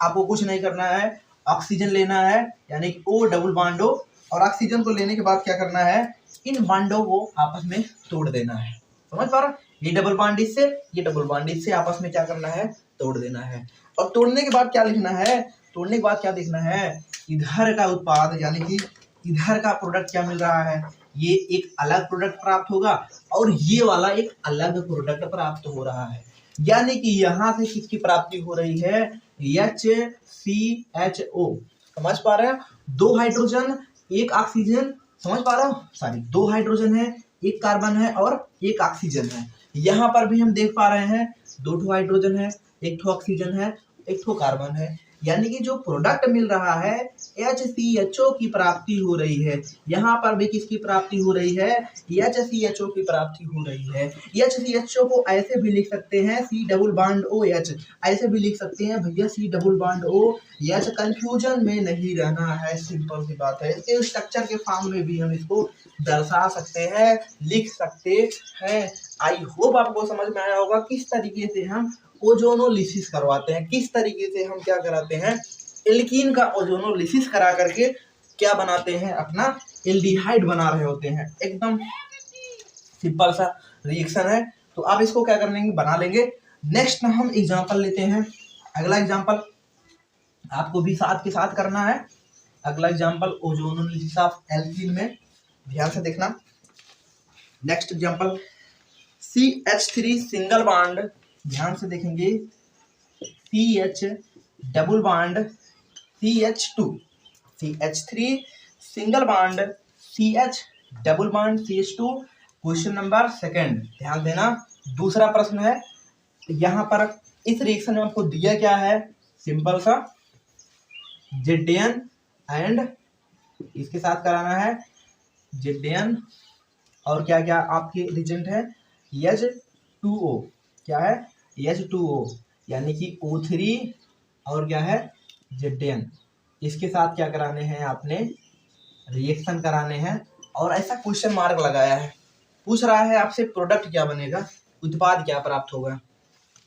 आपको कुछ नहीं करना है, ऑक्सीजन लेना है यानी कि O डबल बॉन्ड O, और ऑक्सीजन को लेने के बाद क्या करना है, इन बॉन्डों को आपस में तोड़ देना है। समझ पा रहे, ये डबल बॉन्ड इससे, ये डबल बॉन्ड इससे आपस में क्या करना है, तोड़ देना है। और तोड़ने के बाद क्या लिखना है, तोड़ने के बाद क्या देखना है, इधर का उत्पाद यानी कि इधर का प्रोडक्ट क्या मिल रहा है, ये एक अलग प्रोडक्ट प्राप्त होगा और ये वाला एक अलग प्रोडक्ट प्राप्त हो रहा है। यानी कि यहाँ से किसकी प्राप्ति हो रही है, HCHO। समझ पा रहे हैं, 2 हाइड्रोजन 1 ऑक्सीजन, समझ पा रहे हो, सॉरी 2 हाइड्रोजन है 1 कार्बन है और 1 ऑक्सीजन है। यहाँ पर भी हम देख पा रहे हैं 2 हाइड्रोजन है 1 ऑक्सीजन है 1 कार्बन है, यानी कि जो प्रोडक्ट मिल रहा है HCHO की प्राप्ति हो रही है। यहाँ पर भी किसकी प्राप्ति हो रही है, HCHO की प्राप्ति हो रही है। HCHO को ऐसे भी लिख सकते हैं C डबल बॉन्ड OH, ऐसे भी लिख सकते हैं भैया C double bond OH, confusion में नहीं रहना है, सिंपल सी बात है। इसके स्ट्रक्चर के फॉर्म में भी हम इसको दर्शा सकते हैं, लिख सकते हैं। आई होप आपको समझ में आया होगा किस तरीके से हम ओजोनोलिसिस करवाते हैं, किस तरीके से हम क्या कराते हैं, एल्कीन का ओजोनोलिसिस करा करके क्या बनाते हैं, अपना एल्डिहाइड बना रहे होते हैं। एकदम सिंपल सा रिएक्शन है। तो आप इसको क्या कर लेंगे, बना लेंगे। नेक्स्ट हम एग्जांपल लेते हैं, अगला एग्जांपल आपको भी साथ के साथ करना है। अगला एग्जांपल ओजोनोलिसिस ऑफ एल्कीन में, ध्यान से देखना। Next example CH3 single bond, ध्यान से देखेंगे, CH double bond CH2, CH3 single bond CH double bond CH2। Question number 2, ध्यान देना, दूसरा प्रश्न है। यहाँ पर इस रिएक्शन में आपको दिया क्या है, सिंपल सा ZN एंड इसके साथ कराना है ZN और क्या क्या आपके रिजेंट है H2O, क्या है H2O, यानी कि O3 और क्या है ZN, इसके साथ क्या कराने हैं आपने, रिएक्शन कराने हैं। और ऐसा क्वेश्चन मार्क लगाया है, पूछ रहा है आपसे प्रोडक्ट क्या बनेगा, उत्पाद क्या प्राप्त होगा।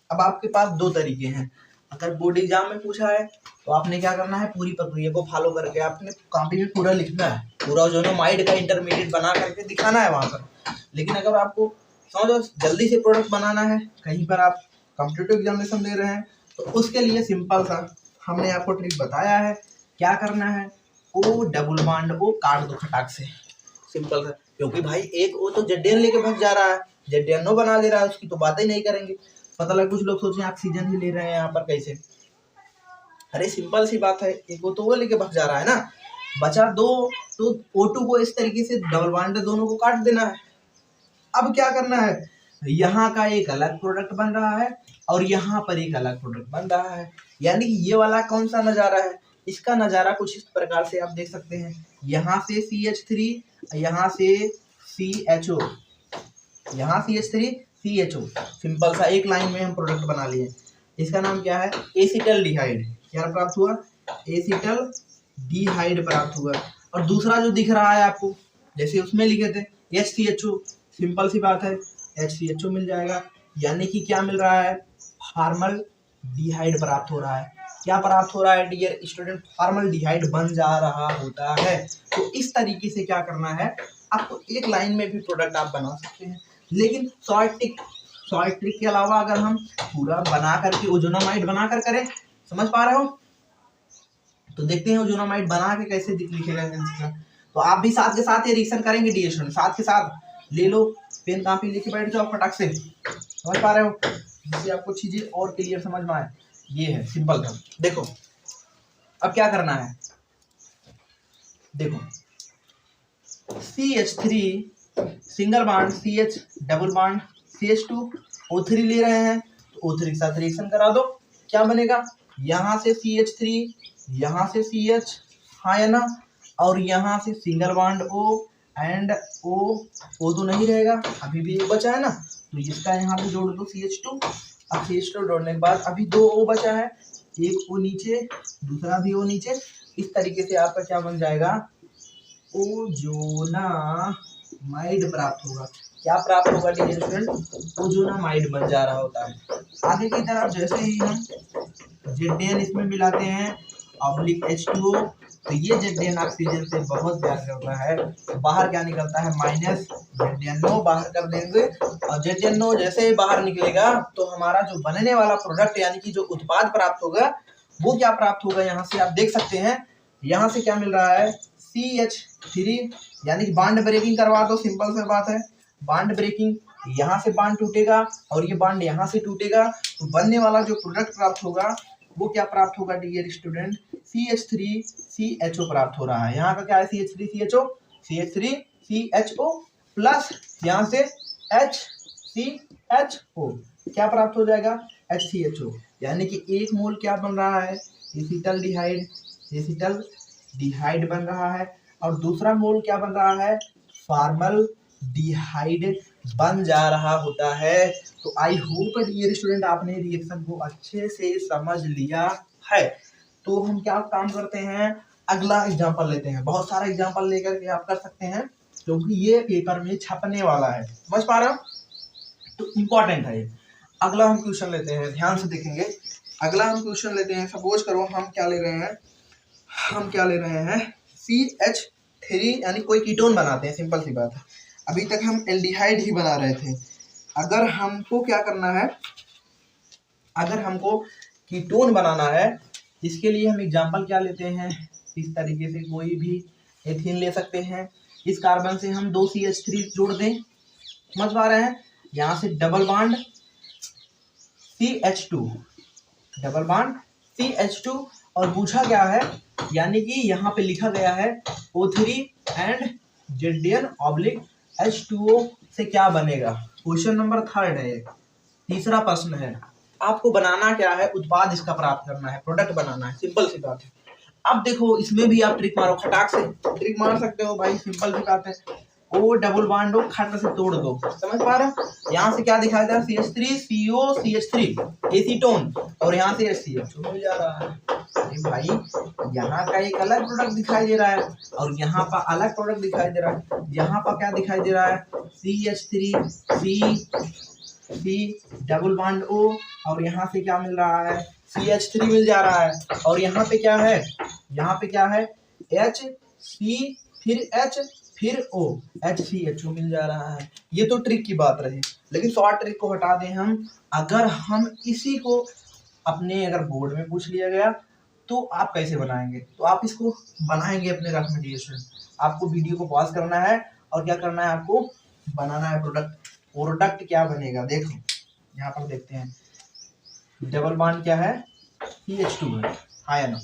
अब आपके पास 2 तरीके हैं, अगर बोर्ड एग्जाम में पूछा है तो आपने क्या करना है, पूरी प्रक्रिया को फॉलो करके आपने कॉपी में पूरा लिखना है, पूरा ओजोनोमाइड का इंटरमीडिएट बना करके दिखाना है वहां पर। लेकिन अगर आपको समझो जल्दी से प्रोडक्ट बनाना है, कहीं पर आप कॉम्पिटिटिव एग्जामिनेशन दे रहे हैं, तो उसके लिए सिंपल सा हमने आपको ट्रिक बताया है। क्या करना है, O डबल बॉन्ड O काट दो खटाक से, सिंपल सा, क्योंकि भाई एक O तो ZN लेके भाग जा रहा है, ZNO बना दे रहा है, उसकी तो बात ही नहीं करेंगे। पता लगा कुछ लोग सोच रहे हैं ऑक्सीजन ही ले रहे हैं यहाँ पर, कैसे, अरे सिंपल सी बात है, एक O तो वो लेके भाग जा रहा है ना, बचा 2, तो O2 को इस तरीके से डबल बॉन्ड दोनों को काट देना है। अब क्या करना है, यहाँ का एक अलग प्रोडक्ट बन रहा है और यहाँ पर एक अलग प्रोडक्ट बन रहा है, यानी कि ये वाला कौन सा नजारा है, इसका नजारा कुछ इस प्रकार से आप देख सकते हैं। यहाँ से CH3, यहाँ से CHO, यहाँ CH3 CHO, सिंपल सा एक लाइन में हम प्रोडक्ट बना लिए। इसका नाम क्या है, एसिटल्डिहाइड, क्या प्राप्त हुआ, एसिटल्डिहाइड प्राप्त हुआ। और दूसरा जो दिख रहा है आपको, जैसे उसमें लिखे थे HCHO, सिंपल सी बात है HCHO मिल जाएगा, यानी कि क्या मिल रहा है, फॉर्मल्डिहाइड प्राप्त हो रहा है। क्या प्राप्त हो रहा है डियर स्टूडेंट, फॉर्मल्डिहाइड बन जा रहा होता है। तो इस तरीके से क्या करना है, आपको एक लाइन में भी प्रोडक्ट आप बना सकते हैं, लेकिन शॉर्ट ट्रिक के अलावा अगर हम पूरा बना करके ओजोनामाइड बनाकर करें, समझ पा रहे हो, तो देखते हैं ओजोनामाइड बना के कैसे लिखेगा। तो आप भी साथ के साथ ये रिएक्शन करेंगे डियर स्टूडेंट, साथ के साथ ले लो पेन कॉपी लेके बैठ जाओ फटाक से, समझ पा रहे हो, जिससे आपको चीजें और क्लियर समझ में आए। ये है सिंपल था। देखो अब क्या करना है, देखो CH3 single bond CH double bond CH2 O3 ले रहे हैं, तो O3 के साथ रिएक्शन करा दो, क्या बनेगा, यहाँ से CH3, यहाँ से CH, हाँ है ना, और यहाँ से single bond O and O तो नहीं रहेगा, अभी भी एक बचा है ना, तो इसका यहाँ पे जोड़ दो CH2। अब CH2 जोड़ने के बाद अभी 2 O बचा है, एक O नीचे दूसरा भी O नीचे, इस तरीके से आपका क्या बन जाएगा, ओजोनामाइड प्राप्त होगा। क्या प्राप्त होगा डियर स्टूडेंट, ओजोनामाइड बन जा रहा होता है। आगे की तरफ जैसे ही हम ZN इसमें मिलाते हैं ऑब्लिक H2O, तो ये ZN ऑक्सीजन से बहुत प्यार करता है, बाहर क्या निकलता है, माइनस ZNO बाहर कर देंगे, और ZNO जैसे ही बाहर निकलेगा तो हमारा जो बनने वाला प्रोडक्ट यानी कि जो उत्पाद प्राप्त होगा वो क्या प्राप्त होगा, यहाँ से आप देख सकते हैं, यहाँ से क्या मिल रहा है, CH3 यानी कि बॉन्ड ब्रेकिंग करवा दो, सिंपल सी बात है, बॉन्ड ब्रेकिंग, यहाँ से बॉन्ड टूटेगा और ये बॉन्ड यहाँ से टूटेगा, तो बनने वाला जो प्रोडक्ट प्राप्त होगा वो क्या प्राप्त होगा डियर स्टूडेंट, CH3CHO प्राप्त हो रहा है। यहाँ का क्या है, CH3CHO प्लस यहाँ से HCHO, क्या प्राप्त हो जाएगा, HCHO, यानी कि एक मोल क्या बन रहा है, एसिटल्डिहाइड बन रहा है, और दूसरा मोल क्या बन रहा है, फॉर्मल्डिहाइड बन जा रहा होता है। तो आई होप डियर स्टूडेंट आपने रिएक्शन को अच्छे से समझ लिया है। तो हम क्या काम करते हैं, अगला एग्जांपल लेते हैं, बहुत सारा एग्जांपल लेकर के आप कर सकते हैं क्योंकि ये पेपर में छपने वाला है, समझ पा रहे हो, तो इम्पोर्टेंट है ये। अगला हम क्वेश्चन लेते हैं, ध्यान से देखेंगे, अगला हम क्वेश्चन लेते हैं, सपोज करो हम क्या ले रहे हैं CH3 यानी कोई कीटोन बनाते हैं, सिंपल सी बात है, अभी तक हम एल्डिहाइड ही बना रहे थे, अगर हमको क्या करना है, अगर हमको कीटोन बनाना है, इसके लिए हम एग्जांपल क्या लेते हैं, इस तरीके से कोई भी एथीन ले सकते हैं, इस कार्बन से हम 2 CH3 जोड़ दें, समझ पा रहे हैं, यहाँ से double bond CH2, double bond CH2, और पूछा क्या है, यानी कि यहाँ पे लिखा गया है O3 and ZN oblique H2O से क्या बनेगा, क्वेश्चन नंबर 3 है, तीसरा प्रश्न है, आपको बनाना क्या है, उत्पाद इसका प्राप्त करना है, प्रोडक्ट बनाना है, सिंपल सी बात है। अब देखो इसमें भी आप ट्रिक मारो, खटाक से ट्रिक मार सकते हो भाई, सिंपल सी बात है, ओ डबल बॉन्ड हो खट से तोड़ दो, समझ पा रहे हो, यहाँ से क्या दिखाई दे रहा है, CH3CO CH3 एसीटोन, और यहाँ से HCHO मिल जा रहा है। अरे भाई यहाँ का एक अलग प्रोडक्ट दिखाई दे रहा है और यहाँ पर अलग प्रोडक्ट दिखाई दे रहा है, यहाँ पर क्या दिखाई दे रहा है, CH3C डबल बॉन्ड O, और यहाँ से क्या मिल रहा है, CH3 मिल जा रहा है, और यहाँ पे क्या है, HC फिर H फिर O, HCHO मिल जा रहा है। ये तो ट्रिक की बात रही, लेकिन शॉर्ट ट्रिक को हटा दें हम, अगर हम इसी को अपने अगर बोर्ड में पूछ लिया गया तो आप कैसे बनाएंगे, तो आप इसको बनाएंगे अपने रफ में डियर स्टूडेंट, आपको वीडियो को पॉज करना है और क्या करना है, आपको बनाना है प्रोडक्ट क्या बनेगा। देखो यहाँ पर देखते हैं, डबल बॉन्ड क्या है, CH2 है, हाँ या ना,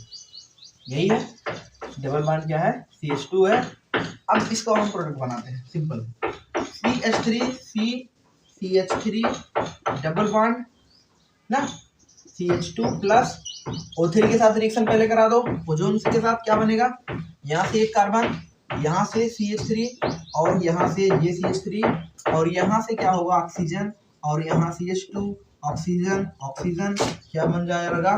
यही है, डबल बॉन्ड क्या है, CH2 है। अब इसको हम प्रोडक्ट बनाते हैं, सिंपल, CH3 डबल बॉन्ड ना, CH2 प्लस O3 के साथ रिएक्शन पहले करा दो, ओजोन के साथ क्या बनेगा, यहाँ से एक कार्बन, यहाँ से CH3 और यहाँ से ये CH3, और यहाँ से क्या होगा, ऑक्सीजन, और यहाँ CH2 ऑक्सीजन, क्या बन जाएगा,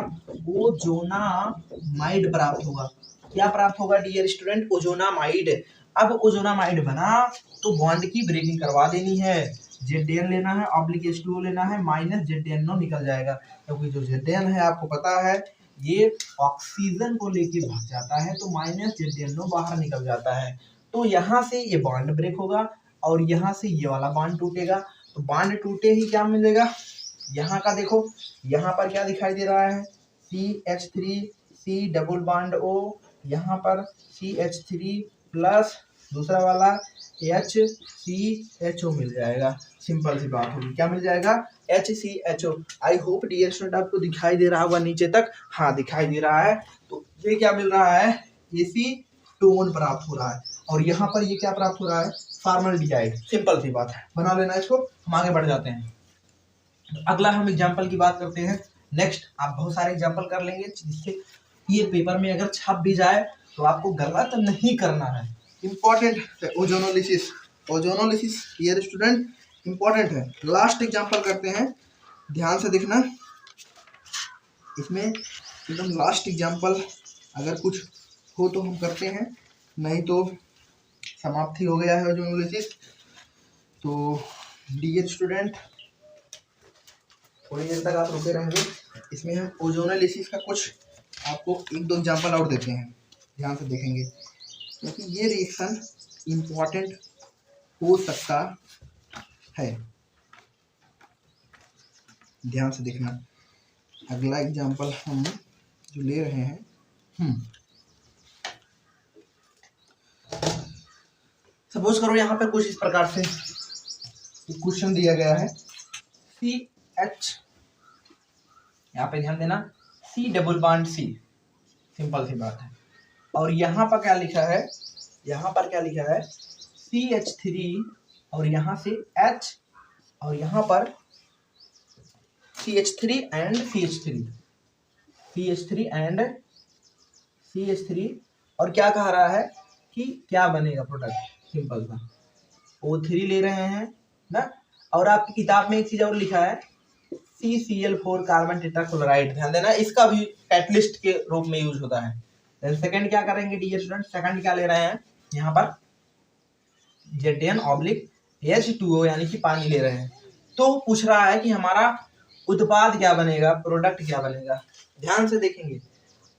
ओजोनामाइड प्राप्त होगा। क्या प्राप्त होगा डियर स्टूडेंट, ओजोनामाइड। अब ओजोनामाइड बना तो बॉन्ड की ब्रेकिंग करवा देनी है, ZN लेना है, ऑब्लिक H2O लेना है, माइनस ZNO निकल जाएगा, क्योंकि जो ZN है आपको पता है ये ऑक्सीजन को लेके भाग जाता है, तो माइनस ZNO बाहर निकल जाता है, तो यहाँ से ये बॉन्ड ब्रेक होगा और यहाँ से ये वाला बॉन्ड टूटेगा, तो बॉन्ड टूटे ही क्या मिलेगा, यहाँ का देखो, यहाँ पर क्या दिखाई दे रहा है, CH3C डबल बॉन्ड O, यहाँ पर CH3 प्लस दूसरा वाला HCHO मिल जाएगा। सिंपल सी बात होगी, क्या मिल जाएगा? HCHO। I hope dear student आपको दिखाई दे रहा होगा नीचे तक। हाँ, दिखाई दे रहा है। तो ये क्या मिल रहा है? एसीटोन प्राप्त हो रहा है। और यहाँ पर ये क्या प्राप्त हो रहा है? फॉर्मल्डिहाइड। सिंपल सी बात है, बना लेना इसको। हम आगे बढ़ जाते हैं। अगला हम एग्जाम्पल की बात करते हैं। नेक्स्ट आप बहुत सारे एग्जाम्पल कर लेंगे जिससे ये पेपर में अगर छप भी जाए तो आपको गलत नहीं करना है। इंपॉर्टेंट है ozonolysis. Ozonolysis dear student important है। लास्ट एग्जाम्पल करते हैं, ध्यान से देखना। इसमें एकदम लास्ट एग्जाम्पल, अगर कुछ हो तो हम करते हैं, नहीं तो समाप्ति हो गया है ओजोनोलिसिस। तो डियर स्टूडेंट थोड़ी देर तक आप रुके रहेंगे। इसमें हम ओजोनोलिसिस का कुछ आपको एक दो एग्जाम्पल और देते हैं, ध्यान से देखेंगे, क्योंकि ये रिएक्शन इम्पॉर्टेंट हो सकता है। ध्यान से देखना। अगला एग्जाम्पल हम जो ले रहे हैं, सपोज करो यहाँ पर कुछ इस प्रकार से क्वेश्चन दिया गया है। CH, यहाँ पे ध्यान देना, C double bond C, simple सी बात है। और यहाँ पर क्या लिखा है? यहाँ पर क्या लिखा है? CH3 और यहाँ से H और यहाँ पर CH3 and CH3, CH3 and CH3। और क्या कह रहा है कि क्या बनेगा प्रोडक्ट? सिंपल सा O3 ले रहे हैं ना। और आपकी किताब में एक चीज और लिखा है CCl4 कार्बन टेट्राक्लोराइड। ध्यान देना, इसका भी कैटलिस्ट के रूप में यूज होता है। देन सेकंड क्या करेंगे डियर स्टूडेंट? सेकंड क्या ले रहे हैं? यहाँ पर Zn/H2O यानी कि पानी ले रहे हैं। तो पूछ रहा है कि हमारा उत्पाद क्या बनेगा, प्रोडक्ट क्या बनेगा। ध्यान से देखेंगे।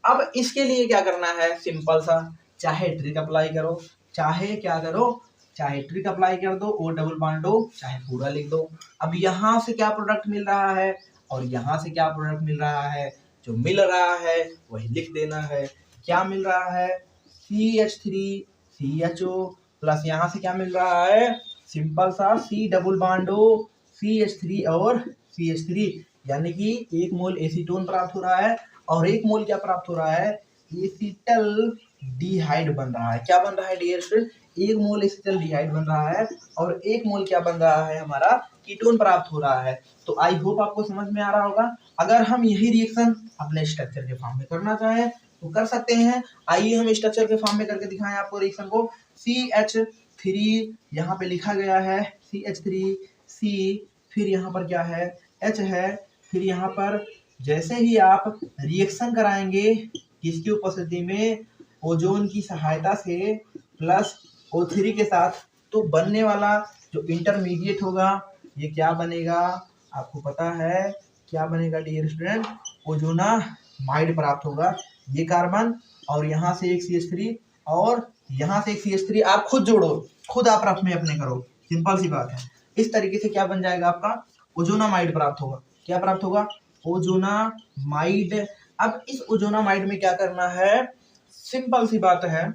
अब इसके लिए क्या करना है? सिंपल सा, चाहे ट्रिक अप्लाई करो, चाहे क्या करो, चाहे ट्रिक अप्लाई कर दो, O डबल बॉन्ड O, चाहे पूरा लिख दो। अब यहाँ से क्या प्रोडक्ट मिल रहा है और यहाँ से क्या प्रोडक्ट मिल रहा है? जो मिल रहा है वही लिख देना है। क्या मिल रहा है? CH3CHO प्लस यहाँ से क्या मिल रहा है? सिंपल सा C double bond O, CH3 और CH3, यानी कि 1 मोल एसीटोन प्राप्त हो रहा है और 1 मोल क्या प्राप्त हो रहा है? एसिटल डिहाइड बन रहा है। क्या बन रहा है डियर स्टूडेंट? 1 मोल एसिटल डिहाइड बन रहा है और 1 मोल क्या बन रहा है? हमारा कीटोन प्राप्त हो रहा है। तो आई होप आपको समझ में आ रहा होगा। अगर हम यही रिएक्शन अपने स्ट्रक्चर के फॉर्म में करना चाहें तो कर सकते हैं। आइए हम स्ट्रक्चर के फॉर्म में करके दिखाएं आपको रिएक्शन को। CH3 यहाँ पे लिखा गया है, CH3C, फिर यहाँ पर क्या है? H है। फिर यहाँ पर जैसे ही आप रिएक्शन कराएंगे किसकी उपस्थिति में? ओजोन की सहायता से प्लस O3 के साथ, तो बनने वाला जो इंटरमीडिएट होगा ये क्या बनेगा? आपको पता है क्या बनेगा डियर स्टूडेंट? ओजोनामाइड प्राप्त होगा। ये कार्बन और यहाँ से एक CH3 और यहाँ से एक CH3, आप खुद जोड़ो, खुद आप रफ में अपने करो, सिंपल सी बात है। इस तरीके से क्या बन जाएगा? आपका ओजोनामाइड प्राप्त होगा। क्या प्राप्त होगा? ओजोनामाइड। अब इस ओजोनामाइड में क्या करना है? सिंपल सी बात है,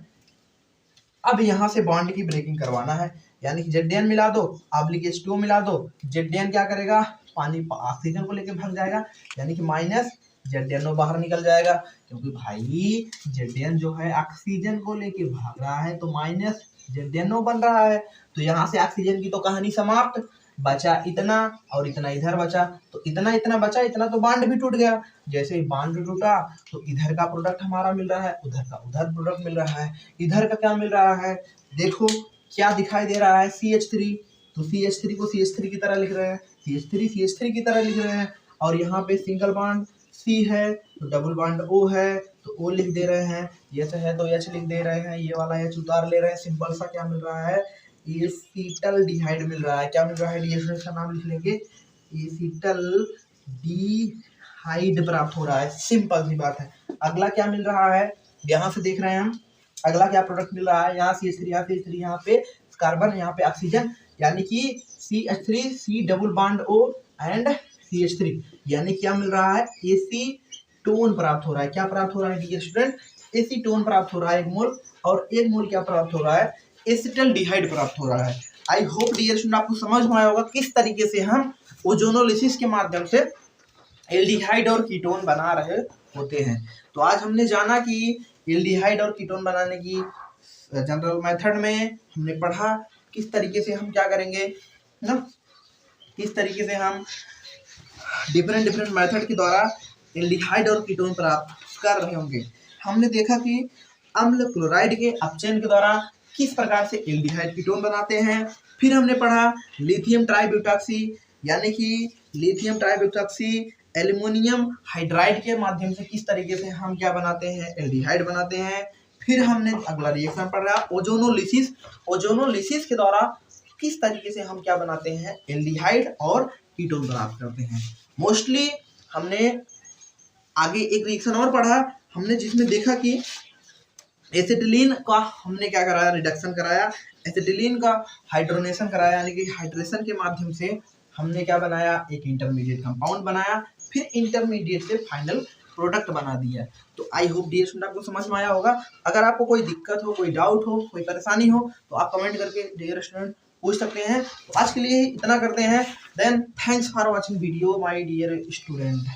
अब यहाँ से बॉन्ड की ब्रेकिंग करवाना है, यानी कि Zn मिला दो, ऑब्लिक H2O मिला दो। Zn क्या करेगा? पानी ऑक्सीजन को लेके भाग जाएगा, यानी कि माइनस ZnO बाहर निकल जाएगा, क्योंकि भाई Zn जो है ऑक्सीजन को लेके भाग रहा है तो माइनस ZnO बन रहा है। तो यहाँ से ऑक्सीजन की तो कहानी समाप्त। बचा इतना और इतना इधर बचा, तो इतना इतना बचा, इतना तो बांड भी टूट गया। जैसे ही बांड टूटा तो इधर का प्रोडक्ट हमारा मिल रहा है, उधर का उधर प्रोडक्ट मिल रहा है। इधर का क्या मिल रहा है? देखो क्या दिखाई दे रहा है? CH3, तो CH3 को CH3 की तरह लिख रहे हैं, CH3 की तरह लिख रहे हैं। और यहाँ पे सिंगल बॉन्ड C है तो डबल बॉन्ड O है तो O लिख दे रहे हैं, H है तो H लिख दे रहे हैं, ये वाला H उतार ले रहे हैं। सिंपल सा क्या मिल रहा है? एसिटल डिहाइड मिल रहा है। क्या मिल रहा है डियर स्टूडेंट्स? का नाम लिख लेंगे, एसिटल डिहाइड प्राप्त हो रहा है। सिंपल सी बात है। अगला क्या मिल रहा है? यहाँ से देख रहे हैं हम, अगला क्या प्रोडक्ट मिल रहा है? यहाँ CH3, यहाँ CH3, यहाँ पे कार्बन, यहाँ पे ऑक्सीजन, यानी कि CH3, C double bond O and CH3, यानी क्या मिल रहा है? एसीटोन प्राप्त हो रहा है। क्या प्राप्त हो रहा है डियर स्टूडेंट? एसीटोन प्राप्त हो रहा है 1 मोल, और 1 मोल क्या प्राप्त हो रहा है? एसिटल्डिहाइड प्राप्त हो रहा है। आई होप डियर स्टूडेंट आपको समझ में आया होगा किस तरीके से हम ओजोनोलिसिस के माध्यम से एल्डिहाइड और कीटोन बना रहे होते हैं। तो आज हमने जाना कि एल्डिहाइड और कीटोन बनाने की जनरल मेथड में हमने पढ़ा किस तरीके से हम क्या करेंगे ना, किस तरीके से हम डिफरेंट मेथड के द्वारा एल्डिहाइड और कीटोन प्राप्त कर रहे होंगे। हमने देखा कि अम्ल क्लोराइड के अपचयन के द्वारा किस प्रकार से एल्डिहाइड कीटोन बनाते हैं। फिर हमने पढ़ा लिथियम ट्राइब्यूटॉक्सी यानी कि लिथियम ट्राइब्यूटॉक्सी एल्युमिनियम हाइड्राइड के माध्यम से किस तरीके से हम क्या बनाते हैं, एल्डिहाइड बनाते हैं। फिर हमने अगला रिएक्शन पढ़ा ओजोनोलिसिस, ओजोनोलिसिस के द्वारा किस तरीके से हम क्या बनाते हैं, एल्डिहाइड और कीटोन प्राप्त करते हैं। मोस्टली हमने आगे एक रिएक्शन और पढ़ा हमने जिसमें देखा कि एसिटिलीन का हमने क्या कराया, रिडक्शन कराया, एसिटिलीन का हाइड्रोनेशन कराया यानी कि हाइड्रेशन के माध्यम से हमने क्या बनाया, एक इंटरमीडिएट कंपाउंड बनाया, फिर इंटरमीडिएट से फाइनल प्रोडक्ट बना दिया। तो आई होप डियर स्टूडेंट आपको समझ में आया होगा। अगर आपको कोई दिक्कत हो, कोई डाउट हो, कोई परेशानी हो तो आप कमेंट करके डियर स्टूडेंट पूछ सकते हैं। तो आज के लिए इतना करते हैं। Then thanks for watching video my dear student.